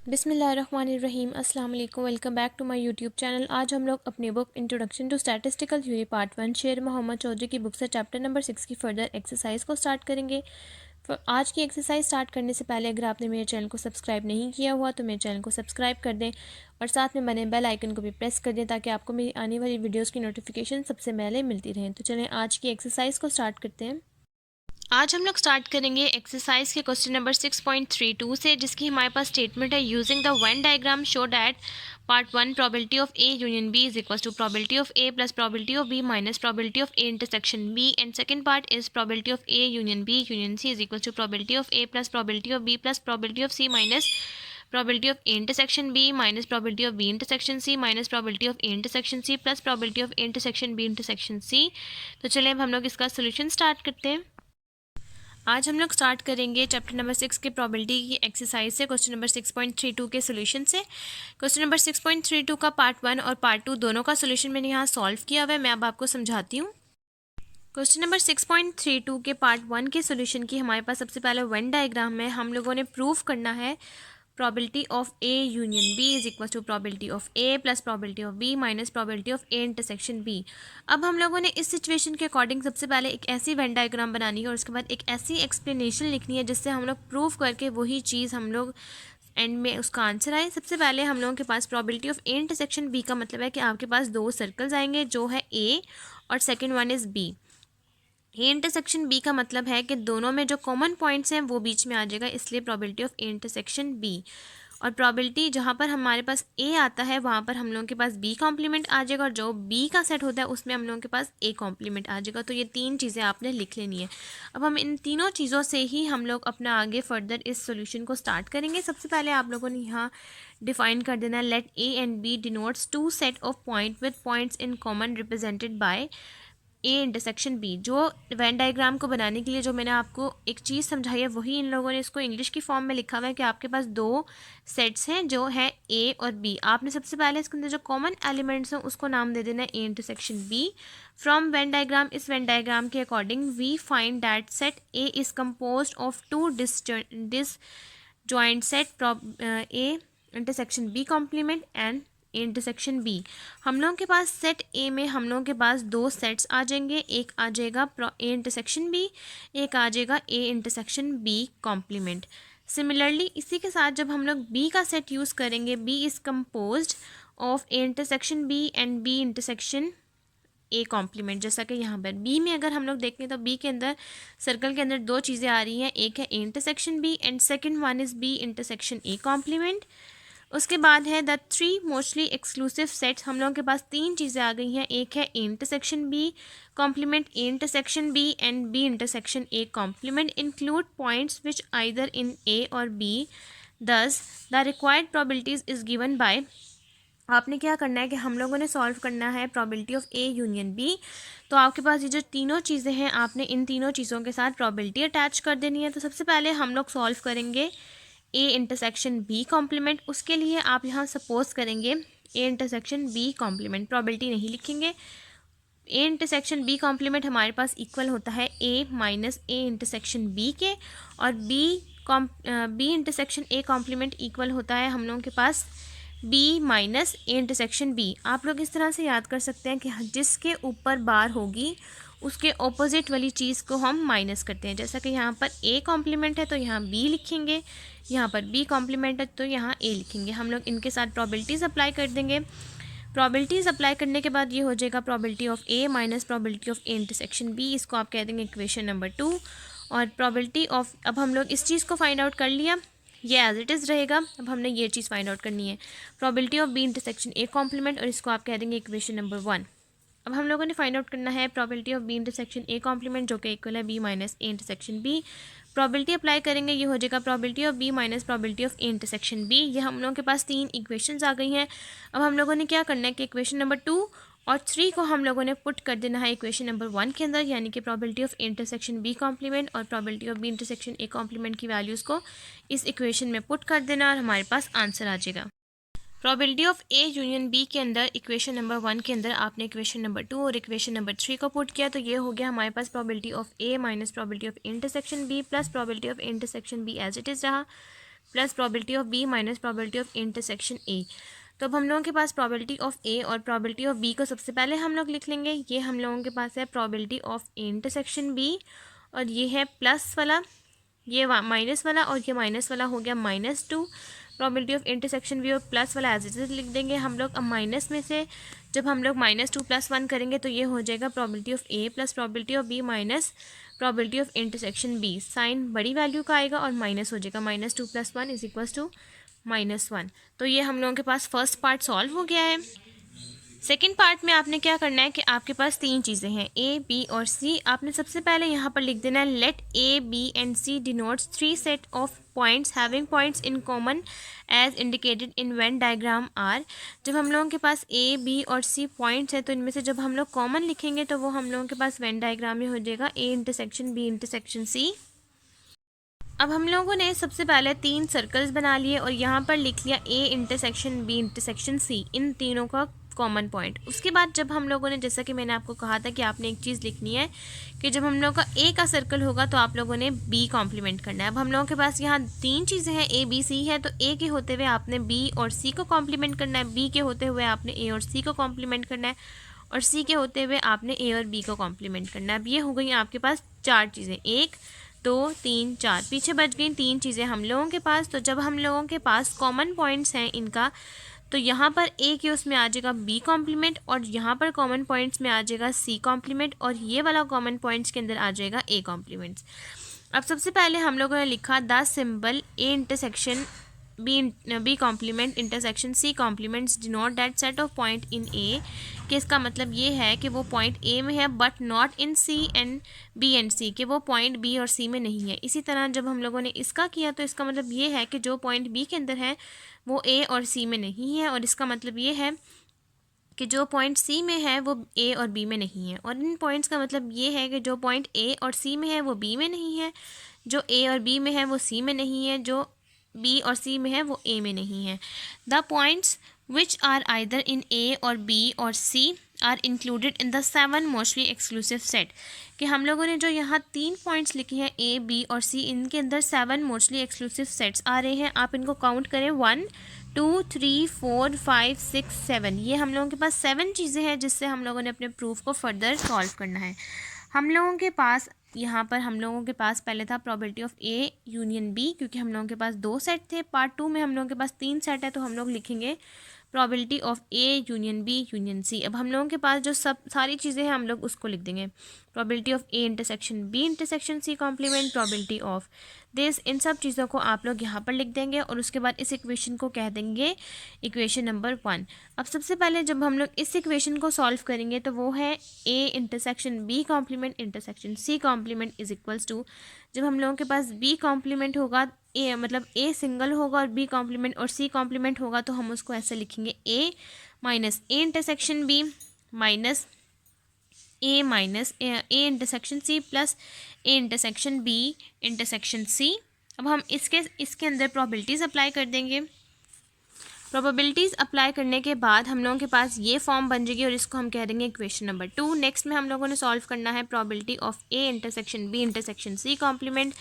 बिस्मिल्लाहिर्रहमानिर्रहीम अस्सलाम वालेकुम। Welcome back to my YouTube channel. आज हम लोग अपने book introduction to statistical theory part 1 Sher Mohammad Chaudhary की बुक से चैप्टर नंबर 6 की फर्दर एक्सरसाइज को स्टार्ट करेंगे। आज की एक्सरसाइज स्टार्ट करने से पहले अगर आपने मेरे चैनल को सब्सक्राइब नहीं किया हुआ तो मेरे चैनल को सब्सक्राइब कर दें और साथ में बने बेल आइकन को भी प्रेस कर दें ताकि आपको मेरी आने वाली वीडियोज़ की नोटिफिकेशन सबसे पहले मिलती रहें। तो चलें आज की एक्सरसाइज को स्टार्ट करते हैं। आज हम लोग स्टार्ट करेंगे एक्सरसाइज के क्वेश्चन नंबर 6.32 से, जिसकी हमारे पास स्टेटमेंट है using the Venn diagram show that part 1 probability of A union B is equal to probability of A plus probability of B minus probability of A intersection B and second part is probability of A union B union C is equal to probability of A plus probability of B plus probability of C minus probability of A intersection B minus probability of B intersection C minus probability of A intersection C plus probability of A intersection B intersection C। तो चलिए अब हम लोग इसका solution start करते हैं। आज हम लोग स्टार्ट करेंगे चैप्टर नंबर 6 के प्रोबेबिलिटी की एक्सरसाइज से, क्वेश्चन नंबर 6.32 के सोल्यूशन से। क्वेश्चन नंबर 6.32 का पार्ट 1 और पार्ट 2 दोनों का सोल्यूशन मैंने यहाँ सॉल्व किया हुआ है। मैं अब आपको समझाती हूँ। क्वेश्चन नंबर 6.32 के पार्ट 1 के सोल्यूशन की हमारे पास सबसे पहले वेन डायग्राम में हम लोगों ने प्रूव करना है probability of A union B is equal to probability of A plus probability of B minus probability of A intersection B। अब हम लोगों ने इस सिचुएशन के अकॉर्डिंग सबसे पहले एक ऐसी वेन डायग्राम बनानी है और उसके बाद एक ऐसी एक्सप्लेनेशन लिखनी है जिससे हम लोग प्रूव करके वही चीज़ हम लोग एंड में उसका आंसर आए। सबसे पहले हम लोगों के पास probability of A intersection B का मतलब है कि आपके पास दो सर्कल्स आएंगे जो है A और second one is B। A intersection B का मतलब है कि दोनों में जो कॉमन पॉइंट्स हैं वो बीच में आ जाएगा, इसलिए probability of A intersection B. और प्रोबेबिलिटी जहाँ पर हमारे पास ए आता है वहाँ पर हम लोगों के पास बी कॉम्प्लीमेंट आ जाएगा और जो बी का सेट होता है उसमें हम लोगों के पास ए कॉम्प्लीमेंट आ जाएगा। तो ये तीन चीज़ें आपने लिख लेनी है। अब हम इन तीनों चीज़ों से ही हम लोग अपना आगे फर्दर इस सोल्यूशन को स्टार्ट करेंगे। सबसे पहले आप लोगों ने यहाँ डिफाइन कर देना, let A and B denotes two set of point with points in common represented by A intersection B. जो वेन डायग्राम को बनाने के लिए जो मैंने आपको एक चीज़ समझाई है वही इन लोगों ने इसको इंग्लिश की फॉर्म में लिखा हुआ है कि आपके पास दो सेट्स हैं जो है ए और बी। आपने सबसे पहले इसके अंदर जो कॉमन एलिमेंट्स हैं उसको नाम दे देना है A intersection B. From Venn diagram, इस वेन डायग्राम के according we find that set A is compose of two disjoint set A intersection B complement and intersection B. हम लोगों के पास सेट ए में हम लोगों के पास दो सेट्स आ जाएंगे, एक आ जाएगा ए इंटरसेक्शन बी, एक आ जाएगा A intersection B complement. Similarly इसी के साथ जब हम लोग बी का सेट यूज़ करेंगे, B is composed of A intersection B and B intersection A complement. जैसा कि यहाँ पर बी में अगर हम लोग देखें तो बी के अंदर सर्कल के अंदर दो चीज़ें आ रही हैं, एक है A intersection B and second one is B intersection A complement. उसके बाद है the three mostly exclusive sets. हम लोगों के पास तीन चीज़ें आ गई हैं, एक है A intersection B complement A intersection B and B intersection A complement include points which either in A और B. Thus the required probabilities is given by. आपने क्या करना है कि हम लोगों ने सॉल्व करना है probability of A union B. तो आपके पास ये जो तीनों चीज़ें हैं आपने इन तीनों चीज़ों के साथ प्रोबेबिलिटी अटैच कर देनी है। तो सबसे पहले हम लोग सॉल्व करेंगे ए इंटरसेक्शन बी कॉम्प्लीमेंट। उसके लिए आप यहाँ सपोज करेंगे A intersection B complement, probability नहीं लिखेंगे। ए इंटरसेक्शन बी कॉम्प्लीमेंट हमारे पास इक्वल होता है A minus A intersection B के, और B intersection A complement equal होता है हम लोगों के पास B minus A intersection B. आप लोग इस तरह से याद कर सकते हैं कि जिसके ऊपर बार होगी उसके ऑपोजिट वाली चीज़ को हम माइनस करते हैं। जैसा कि यहाँ पर ए कॉम्प्लीमेंट है तो यहाँ बी लिखेंगे, यहाँ पर बी कॉम्प्लीमेंट है तो यहाँ ए लिखेंगे। हम लोग इनके साथ प्रोबेबिलिटीज़ अप्लाई कर देंगे। प्रोबेबिलिटीज़ अप्लाई करने के बाद ये हो जाएगा probability of A minus probability of A intersection B. इसको आप कह देंगे इक्वेशन नंबर 2। और प्रोबेबिलिटी ऑफ, अब हम लोग इस चीज़ को फाइंड आउट कर लिया, ये एज इट इज़ रहेगा। अब हमने ये चीज़ फाइंड आउट करनी है, probability of B intersection A complement, और इसको आप कह देंगे इक्वेशन नंबर 1। अब हम लोगों ने फाइंड आउट करना है probability of B intersection A complement जो कि इक्वल है B minus A intersection B. Probability apply करेंगे, ये हो जाएगा probability of B minus probability of A intersection B. ये हम लोगों के पास तीन इक्वेशंस आ गई हैं। अब हम लोगों ने क्या करना है कि इक्वेशन नंबर 2 और 3 को हम लोगों ने पुट कर देना है इक्वेशन नंबर 1 के अंदर, यानी कि probability of A intersection B complement और probability of B intersection A complement की वैल्यूज़ को इस इक्वेशन में पुट कर देना और हमारे पास आंसर आ जाएगा। Probability of A union B के अंदर इक्वेशन नंबर 1 के अंदर आपने इक्वेशन नंबर 2 और इक्वेशन नंबर 3 को पुट किया, तो ये हो गया हमारे पास probability of A minus probability of intersection B plus probability of intersection B as it is रहा, plus probability of B minus probability of intersection A. तो अब हम लोगों के पास प्रोबेबिलिटी ऑफ ए और प्रोबेबिलिटी ऑफ बी को सबसे पहले हम लोग लिख लेंगे। ये हम लोगों के पास है प्रोबेबिलिटी ऑफ इंटरसेक्शन बी, और ये है प्लस वाला, ये माइनस वाला, और ये माइनस वाला हो गया -2। प्रोबेबिलिटी ऑफ इंटरसेक्शन बी और प्लस वाला एज इट इज लिख देंगे हम लोग। अब माइनस में से जब हम लोग -2 + 1 करेंगे तो ये हो जाएगा probability of A plus probability of B minus probability of intersection B. Sign बड़ी वैल्यू का आएगा और माइनस हो जाएगा, -2 + 1 = -1। तो ये हम लोगों के पास फर्स्ट पार्ट सॉल्व हो गया है। सेकेंड पार्ट में आपने क्या करना है कि आपके पास 3 चीज़ें हैं ए, बी और सी। आपने सबसे पहले यहाँ पर लिख देना है let A, B and C denotes 3 set of points having points in common as indicated in Venn diagram are. जब हम लोगों के पास ए, बी और सी पॉइंट्स हैं तो इनमें से जब हम लोग कॉमन लिखेंगे तो वो हम लोगों के पास वेन डायग्राम में हो जाएगा A intersection B intersection C. अब हम लोगों ने सबसे पहले 3 सर्कल्स बना लिए और यहाँ पर लिख लिया A intersection B intersection C, इन तीनों का कॉमन पॉइंट। उसके बाद जब हम लोगों ने, जैसा कि मैंने आपको कहा था कि आपने एक चीज़ लिखनी है कि जब हम लोगों का ए का सर्कल होगा तो आप लोगों ने बी कॉम्प्लीमेंट करना है। अब हम लोगों के पास यहाँ 3 चीज़ें हैं ए, बी, सी है, तो ए के होते हुए आपने बी और सी को कॉम्प्लीमेंट करना है, बी के होते हुए आपने ए और सी को कॉम्प्लीमेंट करना है, और सी के होते हुए आपने ए और बी को कॉम्प्लीमेंट करना है। अब ये हो गई आपके पास 4 चीज़ें, 1 2 3 4, पीछे बच गई 3 चीज़ें हम लोगों के पास। तो जब हम लोगों के पास कॉमन पॉइंट्स हैं इनका, तो यहाँ पर ए के उसमें आ जाएगा बी कॉम्प्लीमेंट, और यहाँ पर कॉमन पॉइंट्स में आ जाएगा सी कॉम्प्लीमेंट, और ये वाला कॉमन पॉइंट्स के अंदर आ जाएगा ए कॉम्प्लीमेंट्स। अब सबसे पहले हम लोगों ने लिखा the symbol A intersection B complement intersection C complements denote that set of point in A, कि इसका मतलब ये है कि वो पॉइंट ए में है but not in C and B and C, कि वो पॉइंट बी और सी में नहीं है। इसी तरह जब हम लोगों ने इसका किया तो इसका मतलब ये है कि जो पॉइंट बी के अंदर है वो ए और सी में नहीं है, और इसका मतलब ये है कि जो पॉइंट सी में है वो ए और बी में नहीं है। और इन पॉइंट्स का मतलब ये है कि जो पॉइंट ए और सी में है वो बी में नहीं है, जो ए और बी में है वो सी में नहीं है, जो बी और सी में है वो ए में नहीं है। The points which are either in A और बी और C are included in the 7 mostly exclusive set, कि हम लोगों ने जो यहाँ 3 पॉइंट्स लिखे हैं ए, बी और सी, इनके अंदर 7 मोस्टली एक्सक्लूसिव सेट्स आ रहे हैं। आप इनको काउंट करें 1 2 3 4 5 6 7, ये हम लोगों के पास 7 चीज़ें हैं जिससे हम लोगों ने अपने प्रूफ को फर्दर सॉल्व करना है। हम लोगों के पास यहाँ पर हम लोगों के पास पहले था probability of A union B, क्योंकि हम लोगों के पास 2 सेट थे। पार्ट 2 में हम लोगों के पास 3 सेट है, तो हम लोग लिखेंगे probability of A union B union C. अब हम लोगों के पास जो सारी चीज़ें हैं हम लोग उसको लिख देंगे, probability of A intersection B intersection C complement, probability of this, इन सब चीज़ों को आप लोग यहाँ पर लिख देंगे और उसके बाद इस इक्वेशन को कह देंगे इक्वेशन नंबर 1। अब सबसे पहले जब हम लोग इस इक्वेशन को सॉल्व करेंगे तो वो है A intersection B complement intersection C complement is equals to, जब हम लोगों के पास बी कॉम्प्लीमेंट होगा, ए मतलब ए सिंगल होगा और बी कॉम्प्लीमेंट और सी कॉम्प्लीमेंट होगा, तो हम उसको ऐसे लिखेंगे A minus A intersection B minus A intersection C plus A intersection B intersection C. अब हम इसके अंदर प्रोबेबिलिटीज़ अप्लाई कर देंगे। प्रोबेबिलिटीज़ अप्लाई करने के बाद हम लोगों के पास ये फॉर्म बन जाएगी और इसको हम कह देंगे इक्वेशन नंबर 2। नेक्स्ट में हम लोगों ने सॉल्व करना है probability of A intersection B intersection C complement,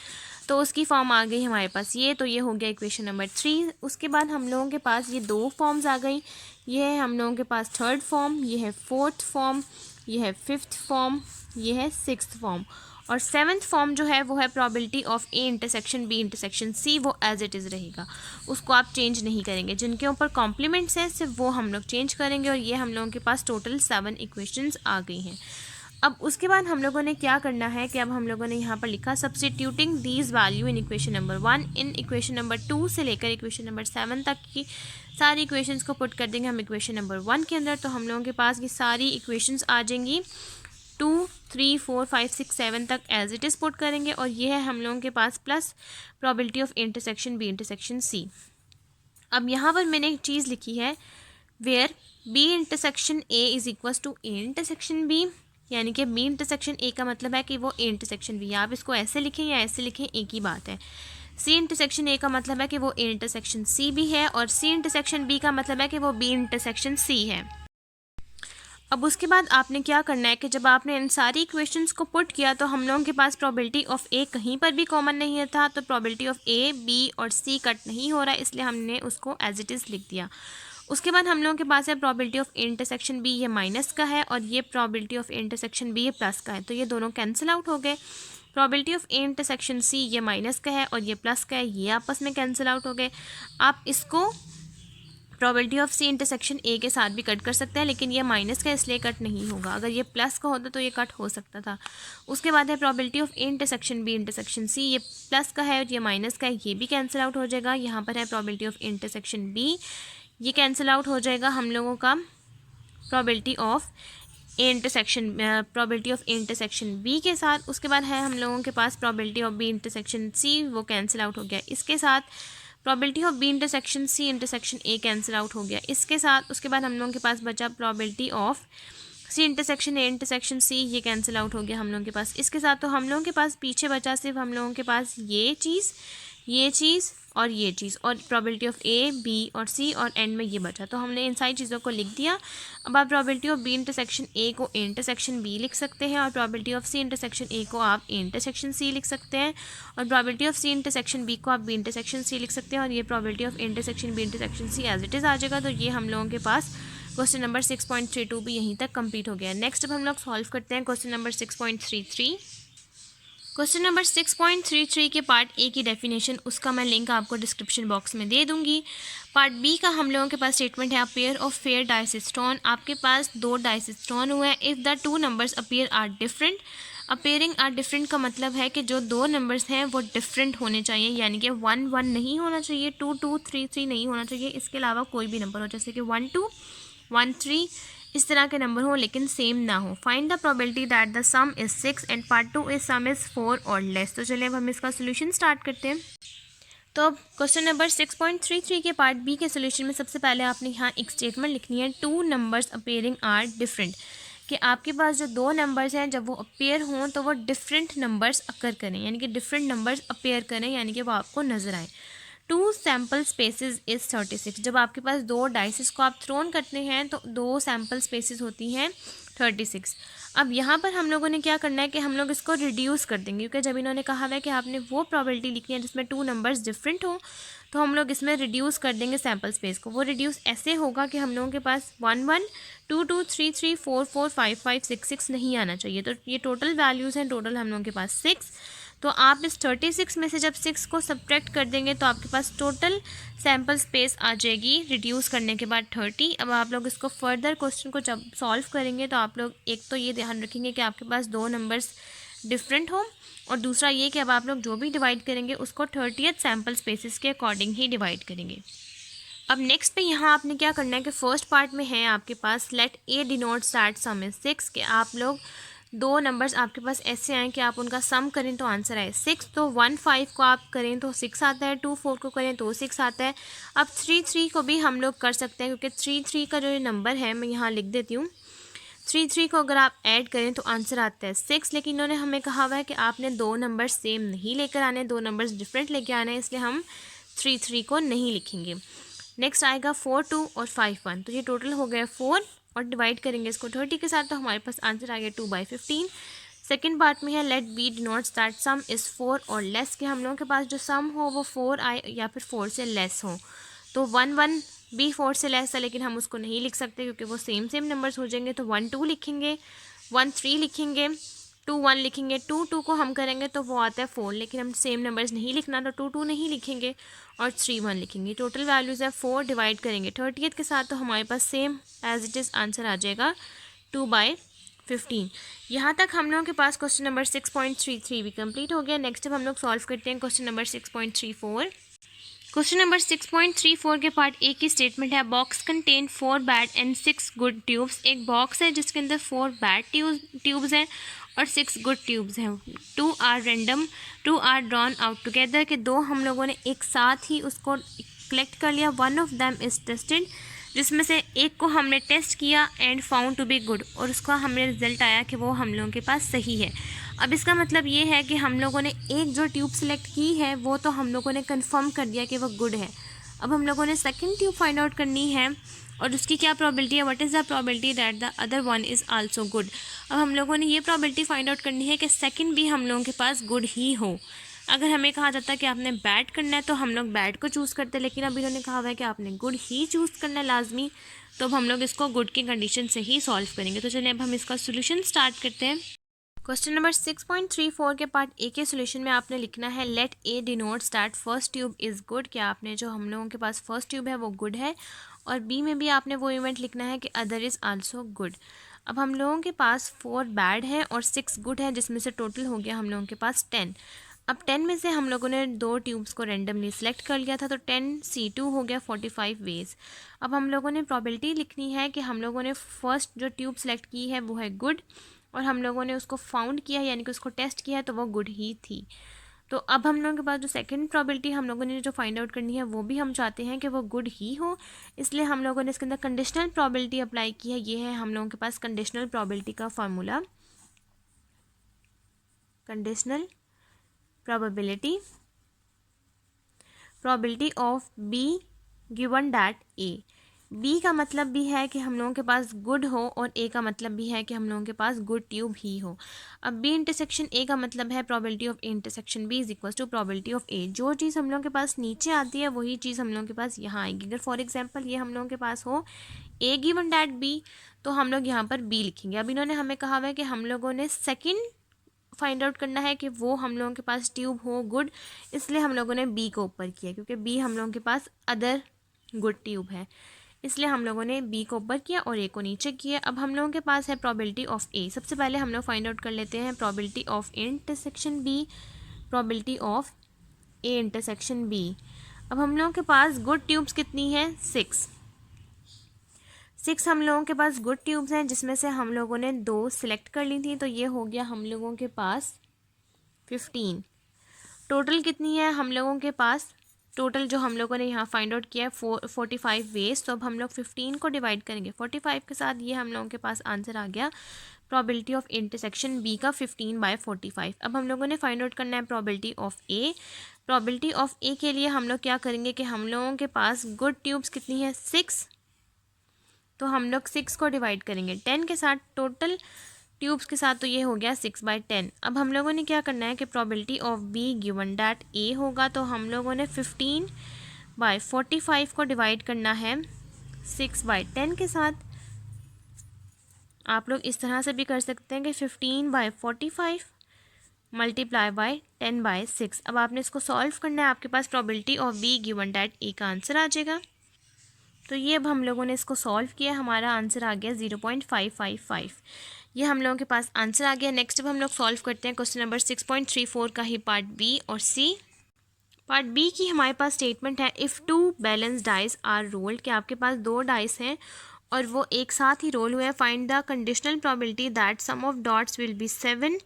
तो उसकी फॉर्म आ गई हमारे पास ये, तो ये हो गया इक्वेशन नंबर 3। उसके बाद हम लोगों के पास ये 2 फॉर्म्स आ गई, ये है हम लोगों के पास 3rd फॉर्म, ये है 4th फॉर्म, ये है 5th फॉर्म, ये है 6th फॉर्म, और 7th फॉर्म जो है वो है probability of A intersection B intersection C, वो एज इट इज़ रहेगा, उसको आप चेंज नहीं करेंगे। जिनके ऊपर कॉम्प्लीमेंट्स हैं सिर्फ वो हम लोग चेंज करेंगे, और ये हम लोगों के पास टोटल 7 इक्वेशंस आ गई हैं। अब उसके बाद हम लोगों ने क्या करना है कि अब हम लोगों ने यहाँ पर लिखा substituting these value in equation number 1 in equation number 2 से लेकर इक्वेशन नंबर 7 तक की सारी इक्वेशंस को पुट कर देंगे हम इक्वेशन नंबर 1 के अंदर, तो हम लोगों के पास ये सारी इक्वेशंस आ जाएंगी 2 3 4 5 6 7 तक एज इट इज़ पुट करेंगे, और ये है हम लोगों के पास plus probability of intersection B intersection C. अब यहाँ पर मैंने एक चीज़ लिखी है where B intersection A is equals to A intersection B, यानी कि बी इंटरसेक्शन ए का मतलब है कि वो ए इंटरसेक्शन बी है। आप इसको ऐसे लिखें या ऐसे लिखें एक ही बात है। सी इंटरसेक्शन ए का मतलब है कि वो ए इंटरसेक्शन सी भी है, और सी इंटरसेक्शन बी का मतलब है कि वो बी इंटरसेक्शन सी है। अब उसके बाद आपने क्या करना है कि जब आपने इन सारी इक्वेशंस को पुट किया तो हम लोगों के पास प्रोबेबिलिटी ऑफ ए कहीं पर भी कॉमन नहीं था, तो प्रोबेबिलिटी ऑफ ए, बी और सी कट नहीं हो रहा है, इसलिए हमने उसको एज इट इज़ लिख दिया। उसके बाद हम लोगों के पास है probability of A intersection B, ये माइनस का है, और ये probability of A intersection B ये प्लस का है, तो ये दोनों कैंसिल आउट हो गए। Probability of A intersection C ये माइनस का है और ये प्लस का है, ये आपस में कैंसिल आउट हो गए। आप इसको probability of C intersection A के साथ भी कट कर सकते हैं, लेकिन ये माइनस का इसलिए कट नहीं होगा, अगर ये प्लस का होता तो ये कट हो सकता था। उसके बाद है probability of A intersection B intersection C, ये प्लस का है और ये माइनस का है, ये भी कैंसिल आउट हो जाएगा। यहाँ पर है प्रोबेबिलिटी ऑफ इंटरसेक्शन बी, ये कैंसिल आउट हो जाएगा हम लोगों का probability of A intersection probability of A intersection B के साथ। उसके बाद है हम लोगों के पास probability of B intersection C, वो कैंसिल आउट हो गया इसके साथ। Probability of B intersection C intersection A cancel out हो गया इसके साथ। उसके बाद हम लोगों के पास बचा probability of C intersection A intersection C, ये कैंसिल आउट हो गया हम लोगों के पास इसके साथ। तो हम लोगों के पास पीछे बचा सिर्फ हम लोगों के पास ये चीज़ और ये चीज़, और प्रोबेबिलिटी ऑफ ए, बी और सी, और एंड में ये बचा, तो हमने इन सारी चीज़ों को लिख दिया। अब आप probability of B intersection A को ए इंटरसेक्शन बी लिख सकते हैं, और probability of C intersection A को आप ए इंटरसेक्शन सी लिख सकते हैं, और probability of C intersection B को आप बी इंटरसेक्शन सी लिख सकते हैं, और ये probability of intersection B intersection C as it is आ जाएगा। तो ये हम लोगों के पास क्वेश्चन नंबर 6.32 भी यहीं तक कंप्लीट हो गया। नेक्स्ट अब हम लोग सॉल्व करते हैं क्वेश्चन नंबर 6.33। क्वेश्चन नंबर 6.33 के पार्ट ए की डेफिनेशन, उसका मैं लिंक आपको डिस्क्रिप्शन बॉक्स में दे दूंगी। पार्ट बी का हम लोगों के पास स्टेटमेंट है, a pair of fair dice is thrown, आपके पास दो डाइसिस्ट्रॉन हुए हैं, if the two numbers appear are different. Appearing are different का मतलब है कि जो दो नंबर्स हैं वो डिफरेंट होने चाहिए, यानी कि 1 1 नहीं होना चाहिए, 2 2 3 3 नहीं होना चाहिए, इसके अलावा कोई भी नंबर हो, जैसे कि 1 2 1 3 इस तरह के नंबर हो लेकिन सेम ना हो। Find the probability that the some is 6 and part 2 is some is 4 और लेस। तो चलिए अब हम इसका सोल्यूशन स्टार्ट करते हैं। तो अब क्वेश्चन नंबर 6.33 के पार्ट बी के सोल्यूशन में सबसे पहले आपने यहाँ एक स्टेटमेंट लिखनी है, two numbers appearing are different, कि आपके पास जो दो नंबर्स हैं जब वो अपेयर हों तो वो डिफरेंट नंबर्स अकर करें, यानी कि डिफरेंट नंबर्स अपेयर करें, यानी कि वो आपको नज़र आए। टू सैम्पल स्पेसेस इज़ 36, जब आपके पास दो डाइसेस को आप थ्रोन करते हैं तो दो सैम्पल स्पेसेस होती हैं 36। अब यहाँ पर हम लोगों ने क्या करना है कि हम लोग इसको रिड्यूस कर देंगे, क्योंकि जब इन्होंने कहा है कि आपने वो प्रोबेबिलिटी लिखनी है जिसमें टू नंबर्स डिफरेंट हो, तो हम लोग इसमें रिड्यूस कर देंगे सैम्पल स्पेस को। वो रिड्यूस ऐसे होगा कि हम लोगों के पास 1 1 2 2 3 3 4 4 5 5 6 6 नहीं आना चाहिए। तो ये टोटल वैल्यूज़ हैं, टोटल हम लोगों के पास 6। तो आप इस 36 में से जब 6 को सब्ट्रैक्ट कर देंगे तो आपके पास टोटल सैम्पल स्पेस आ जाएगी रिड्यूस करने के बाद 30। अब आप लोग इसको फर्दर क्वेश्चन को जब सॉल्व करेंगे तो आप लोग एक तो ये ध्यान रखेंगे कि आपके पास दो नंबर्स डिफरेंट हो, और दूसरा ये कि अब आप लोग जो भी डिवाइड करेंगे उसको 30th सैम्पल स्पेसिस के अकॉर्डिंग ही डिवाइड करेंगे। अब नेक्स्ट पे यहाँ आपने क्या करना है कि फर्स्ट पार्ट में है आपके पास let A denotes that sum is 6, कि आप लोग दो नंबर्स आपके पास ऐसे आए कि आप उनका सम करें तो आंसर आए 6। तो 1 5 को आप करें तो 6 आता है, 2 4 को करें तो 6 आता है। अब 3 3 को भी हम लोग कर सकते हैं, क्योंकि 3 3 का जो नंबर है मैं यहाँ लिख देती हूँ। 3 3 को अगर आप ऐड करें तो आंसर आता है 6, लेकिन इन्होंने हमें कहा हुआ है कि आपने दो नंबर्स सेम नहीं लेकर आने, दो नंबर्स डिफरेंट लेके आने, इसलिए हम 3 3 को नहीं लिखेंगे। नेक्स्ट आएगा 4 2 और 5 1, तो ये टोटल हो गया 4, और डिवाइड करेंगे इसको 30 के साथ तो हमारे पास आंसर आ गया 2/15। सेकेंड पार्ट में है let B denotes that sum is 4 और लेस, कि हम लोगों के पास जो सम हो वो 4 आए या फिर 4 से लेस हो। तो 1 1 भी 4 से लेस है, लेकिन हम उसको नहीं लिख सकते क्योंकि वो सेम नंबर्स हो जाएंगे। तो 1 2 लिखेंगे, 1 3 लिखेंगे, 2 1 लिखेंगे, 2 2 को हम करेंगे तो वो आता है 4, लेकिन हम सेम नंबर्स नहीं लिखना तो 2 2 नहीं लिखेंगे, और 3 1 लिखेंगे। टोटल वैल्यूज़ है 4, डिवाइड करेंगे 30th के साथ तो हमारे पास same as it is answer आ जाएगा 2/15। यहाँ तक हम लोगों के पास क्वेश्चन नंबर 6.33 भी कंप्लीट हो गया। नेक्स्ट अब हम लोग सॉल्व करते हैं क्वेश्चन नंबर 6.34। क्वेश्चन नंबर 6.34 के पार्ट ए की स्टेटमेंट है, box contain 4 bad and 6 good tubes. एक बॉक्स है जिसके अंदर 4 बैड ट्यूब्स हैं और 6 गुड ट्यूब्स हैं। 2 are random, 2 are drawn out together, के दो हम लोगों ने एक साथ ही उसको कलेक्ट कर लिया। 1 ऑफ दैम इज़ टेस्टेड, जिसमें से एक को हमने टेस्ट किया and found to be good, और उसका हमें रिजल्ट आया कि वो हम लोगों के पास सही है। अब इसका मतलब ये है कि हम लोगों ने एक जो ट्यूब सेलेक्ट की है वो तो हम लोगों ने कंफर्म कर दिया कि वो गुड है। अब हम लोगों ने सेकंड ट्यूब फाइंड आउट करनी है और उसकी क्या प्रोबेबिलिटी है, what is the probability that the other one is also good. अब हम लोगों ने ये प्रोबेबिलिटी फाइंड आउट करनी है कि सेकंड भी हम लोगों के पास गुड ही हो। अगर हमें कहा जाता है कि आपने बैड करना है तो हम लोग बैड को चूज़ करते, लेकिन अब इन्होंने कहा हुआ है कि आपने गुड ही चूज़ करना है लाजमी, तो अब हम लोग इसको गुड की कंडीशन से ही सॉल्व करेंगे। तो चलिए अब हम इसका सोल्यूशन स्टार्ट करते हैं। क्वेश्चन नंबर 6.34 के पार्ट ए के सोल्यूशन में आपने लिखना है let A denotes that first tube is good, कि आपने जो हम लोगों के पास फर्स्ट ट्यूब है वो गुड है, और बी में भी आपने वो इवेंट लिखना है कि अदर इज़ आल्सो गुड। अब हम लोगों के पास 4 बैड है और 6 गुड है, जिसमें से टोटल हो गया हम लोगों के पास 10। अब 10 में से हम लोगों ने 2 ट्यूब्स को रेंडमली सेलेक्ट कर लिया था, तो 10C2 हो गया 45 वेज। अब हम लोगों ने प्रोबेबिलिटी लिखनी है कि हम लोगों ने फर्स्ट जो ट्यूब सेलेक्ट की है वो है गुड, और हम लोगों ने उसको फाउंड किया है यानी कि उसको टेस्ट किया है तो वो गुड ही थी। तो अब हम लोगों के पास जो सेकंड प्रोबेबिलिटी हम लोगों ने जो फाइंड आउट करनी है वो भी हम चाहते हैं कि वो गुड ही हो, इसलिए हम लोगों ने इसके अंदर कंडीशनल प्रोबेबिलिटी अप्लाई की है। ये है हम लोगों के पास कंडीशनल प्रोबेबिलिटी का formula, conditional probability of B given that A. B का मतलब भी है कि हम लोगों के पास गुड हो, और ए का मतलब भी है कि हम लोगों के पास गुड ट्यूब ही हो। अब बी इंटरसेक्शन ए का मतलब है probability of A intersection B is equal to probability of A. जो चीज़ हम लोगों के पास नीचे आती है वही चीज़ हम लोगों के पास यहाँ आएगी। अगर फॉर एग्जाम्पल ये हम लोगों के पास हो ए गिवन डैट बी, तो हम लोग यहाँ पर बी लिखेंगे। अब इन्होंने हमें कहा हुआ है कि हम लोगों ने सेकेंड फाइंड आउट करना है कि वो हम लोगों के पास ट्यूब हो गुड, इसलिए हम लोगों ने बी को ऊपर किया, क्योंकि बी हम लोगों के पास अदर गुड ट्यूब है, इसलिए हम लोगों ने बी को ऊपर किया और ए को नीचे किया। अब हम लोगों के पास है प्रोबेबिलिटी ऑफ ए। सबसे पहले हम लोग फाइंड आउट कर लेते हैं probability of A intersection B, probability of A intersection B. अब हम लोगों के पास गुड ट्यूब्स कितनी है, 6 हम लोगों के पास गुड ट्यूब्स हैं, जिसमें से हम लोगों ने 2 सिलेक्ट कर ली थी, तो ये हो गया हम लोगों के पास 15। टोटल कितनी है हम लोगों के पास, टोटल जो हम लोगों ने यहाँ फाइंड आउट किया है 45 वेज। तो अब हम लोग 15 को डिवाइड करेंगे 45 के साथ, ये हम लोगों के पास आंसर आ गया प्रोबेबिलिटी ऑफ इंटरसेक्शन बी का 15/45। अब हम लोगों ने फाइंड आउट करना है probability of A. Probability of A के लिए हम लोग क्या करेंगे कि हम लोगों के पास गुड ट्यूब्स कितनी है, 6, तो हम लोग 6 को डिवाइड करेंगे 10 के साथ, टोटल ट्यूब्स के साथ, तो ये हो गया 6/10। अब हम लोगों ने क्या करना है कि probability of B given that A होगा, तो हम लोगों ने 15/45 को डिवाइड करना है 6/10 के साथ। आप लोग इस तरह से भी कर सकते हैं कि 15/45 मल्टीप्लाई बाय 10/6। अब आपने इसको सॉल्व करना है, आपके पास probability of B given that A का आंसर आ जाएगा। तो ये अब हम लोगों ने इसको सॉल्व किया, हमारा आंसर आ गया 0.555। ये हम लोगों के पास आंसर आ गया। नेक्स्ट अब हम लोग सॉल्व करते हैं क्वेश्चन नंबर 6.34 का ही पार्ट बी और सी। पार्ट बी की हमारे पास स्टेटमेंट है if 2 balance dice are rolled, कि आपके पास 2 डाइस हैं और वो एक साथ ही रोल हुए हैं। Find the conditional probability that sum of dots will be 7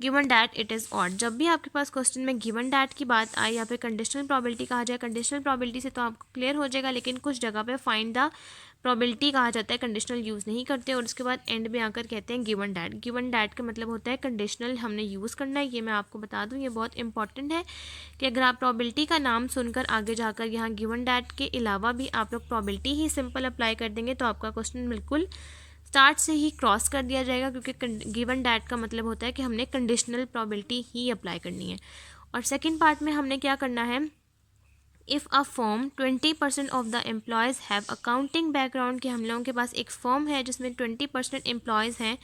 given that it is odd. जब भी आपके पास क्वेश्चन में गिवन डैट की बात आए या फिर कंडीशनल प्रोबेबिलिटी कहा जाए, कंडीशनल प्रोबेबिलिटी से तो आपको क्लियर हो जाएगा, लेकिन कुछ जगह पे फाइंड द प्रोबेबिलिटी कहा जाता है, कंडीशनल यूज़ नहीं करते, और उसके बाद एंड में आकर कहते हैं गिवन डैट। गिवन डैट का मतलब होता है कंडीशनल हमने यूज़ करना है। ये मैं आपको बता दूँ, ये बहुत इंपॉर्टेंट है कि अगर आप प्रोबेबिलिटी का नाम सुनकर आगे जाकर यहाँ गिवन डैट के अलावा भी आप लोग प्रोबेबिलिटी ही सिंपल अप्लाई कर देंगे तो आपका क्वेश्चन बिल्कुल स्टार्ट से ही क्रॉस कर दिया जाएगा, क्योंकि गिवन डैट का मतलब होता है कि हमने कंडीशनल प्रोबेबिलिटी ही अप्लाई करनी है। और सेकेंड पार्ट में हमने क्या करना है, if a firm 20% of the employees have accounting background, कि हम लोगों के पास एक फर्म है जिसमें 20% एम्प्लॉयज़ हैं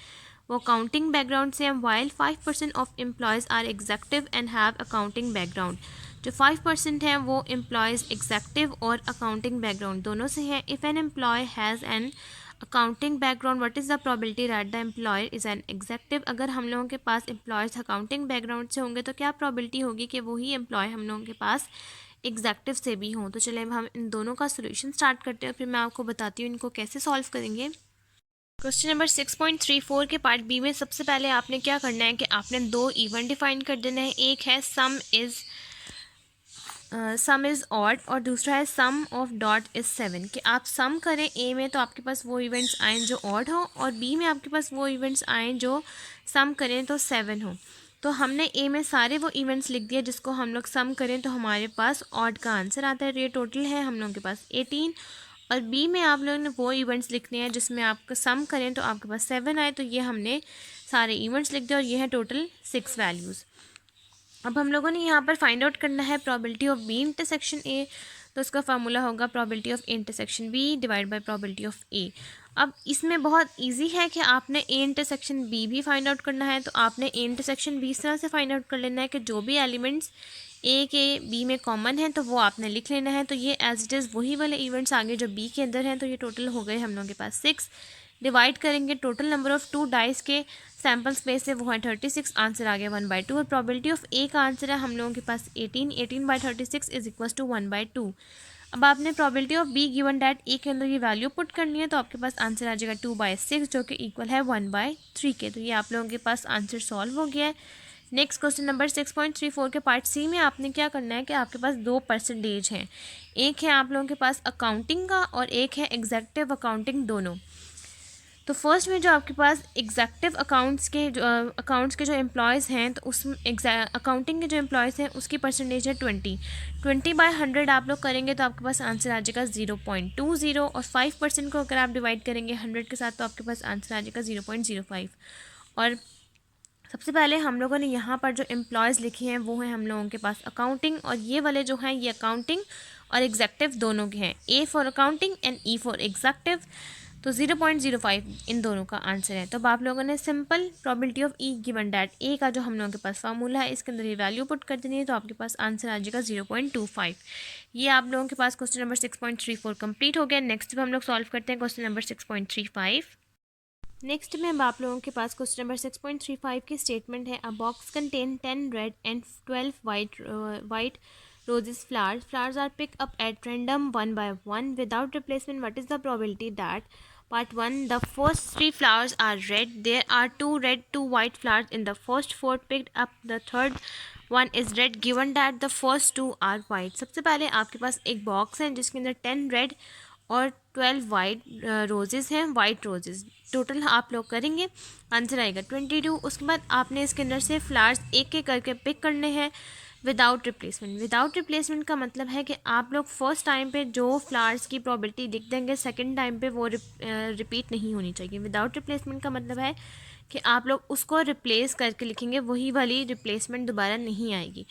वो अकाउंटिंग बैकग्राउंड से हैं, while 5% of employees are executive and have accounting background. जो 5% हैं वो एम्प्लॉयज़ एग्जेक्टिव और अकाउंटिंग बैकग्राउंड दोनों से हैं। If an employee has an accounting background what is the probability that the employer is an executive. अगर हम लोगों के पास एम्प्लॉयज़ अकाउंटिंग बैकग्राउंड से होंगे तो क्या प्रोबेबिलिटी होगी कि वही एम्प्लॉय हम लोगों के पास एग्जेक्टिव से भी हों। तो चलिए अब हम इन दोनों का सोल्यूशन स्टार्ट करते हैं, फिर मैं आपको बताती हूँ इनको कैसे सॉल्व करेंगे। क्वेश्चन नंबर 6.34 के पार्ट बी में सबसे पहले आपने क्या करना है कि आपने 2 इवेंट डिफाइन कर देना है। एक है सम इज़ ऑड और दूसरा है सम ऑफ डॉट इज़ 7, कि आप सम करें ए में तो आपके पास वो इवेंट्स आएँ जो ऑड हो, और बी में आपके पास वो इवेंट्स आएँ जो सम करें तो 7 हो। तो हमने ए में सारे वो इवेंट्स लिख दिए जिसको हम लोग सम करें तो हमारे पास ऑड का आंसर आता है। तो ये टोटल है हम लोगों के पास 18। और बी में आप लोगों ने वो इवेंट्स लिखने हैं जिसमें आपका सम करें तो आपके पास 7 आए, तो ये हमने सारे इवेंट्स लिख दिए और ये है टोटल 6 वैल्यूज़। अब हम लोगों ने यहाँ पर फाइंड आउट करना है probability of B intersection A, तो उसका फार्मूला होगा probability of intersection B divide by probability of A. अब इसमें बहुत इजी है कि आपने ए इंटरसेक्शन बी भी फाइंड आउट करना है, तो आपने ए इंटरसेक्शन बी इस तरह से फाइंड आउट कर लेना है कि जो भी एलिमेंट्स ए के बी में कॉमन है तो वो आपने लिख लेना है। तो ये एज इट इज़ वही वाले इवेंट्स आगे जो बी के अंदर हैं, तो ये टोटल हो गए हम लोगों के पास 6। डिवाइड करेंगे टोटल नंबर ऑफ़ 2 डाइस के सैम्पल स्पेस से, वो है 36। आंसर आ गया 1/2। और प्रोबेबिलिटी ऑफ ए का आंसर है हम लोगों के पास 18। 18/36 इज इक्वल टू 1/2। अब आपने probability of B given that A के अंदर ये वैल्यू पुट करनी है, तो आपके पास आंसर आ जाएगा 2/6 जो कि इक्वल है 1/3 के। तो ये आप लोगों के पास आंसर सॉल्व हो गया है। नेक्स्ट क्वेश्चन नंबर 6.34 के पार्ट सी में आपने क्या करना है कि आपके पास 2 परसेंटेज हैं। एक है आप लोगों के पास अकाउंटिंग का और एक है एग्जेक्टिव अकाउंटिंग दोनों। तो फर्स्ट में जो आपके पास एग्जेक्टिव अकाउंट्स के जो एम्प्लॉयज़ हैं, तो उस अकाउंटिंग के जो एम्प्लॉयज़ हैं उसकी परसेंटेज है 20। 20/100 आप लोग करेंगे तो आपके पास आंसर आ जाएगा 0.20। और 5% को अगर आप डिवाइड करेंगे 100 के साथ तो आपके पास आंसर आ जाएगा 0.05। और सबसे पहले हम लोगों ने यहाँ पर जो एम्प्लॉयज़ लिखे हैं वो हैं हम लोगों के पास अकाउंटिंग, और ये वाले जो हैं ये अकाउंटिंग और एग्जेक्टिव दोनों के हैं। A for accounting and E for executive. तो 0.05 इन दोनों का आंसर है। तो अब आप लोगों ने simple probability of E given that A का जो हम लोगों के पास फार्मूला है इसके अंदर ये वैल्यू पुट कर देनी है, तो आपके पास आंसर आ जाएगा 0.25। ये आप लोगों के पास क्वेश्चन नंबर 6.34 कंप्लीट हो गया। नेक्स्ट में हम लोग सॉल्व करते हैं क्वेश्चन नंबर 6.35। नेक्स्ट में अब आप लोगों के पास क्वेश्चन नंबर 6.35 की स्टेटमेंट है, अ box contain 10 red and 12 white roses flowers are picked up at random one by one without replacement. What is the probability that part 1 the first 3 flowers are red, there are 2 red 2 white flowers in the first 4 picked up, the third one is red given that the first 2 are white। सबसे पहले आपके पास एक box है जिसके अंदर 10 red और 12 white roses हैं, white roses. Total आप लोग करेंगे आंसर आएगा 22। उसके बाद आपने इसके अंदर से फ्लावर्स एक एक करके पिक करने हैं विदाउट रिप्लेसमेंट। विदाउट रिप्लेसमेंट का मतलब है कि आप लोग फर्स्ट टाइम पे जो फ्लावर्स की प्रोबेबिलिटी लिख देंगे सेकंड टाइम पे वो रिपीट नहीं होनी चाहिए। विदाउट रिप्लेसमेंट का मतलब है कि आप लोग उसको रिप्लेस करके लिखेंगे, वही वाली रिप्लेसमेंट दोबारा नहीं आएगी।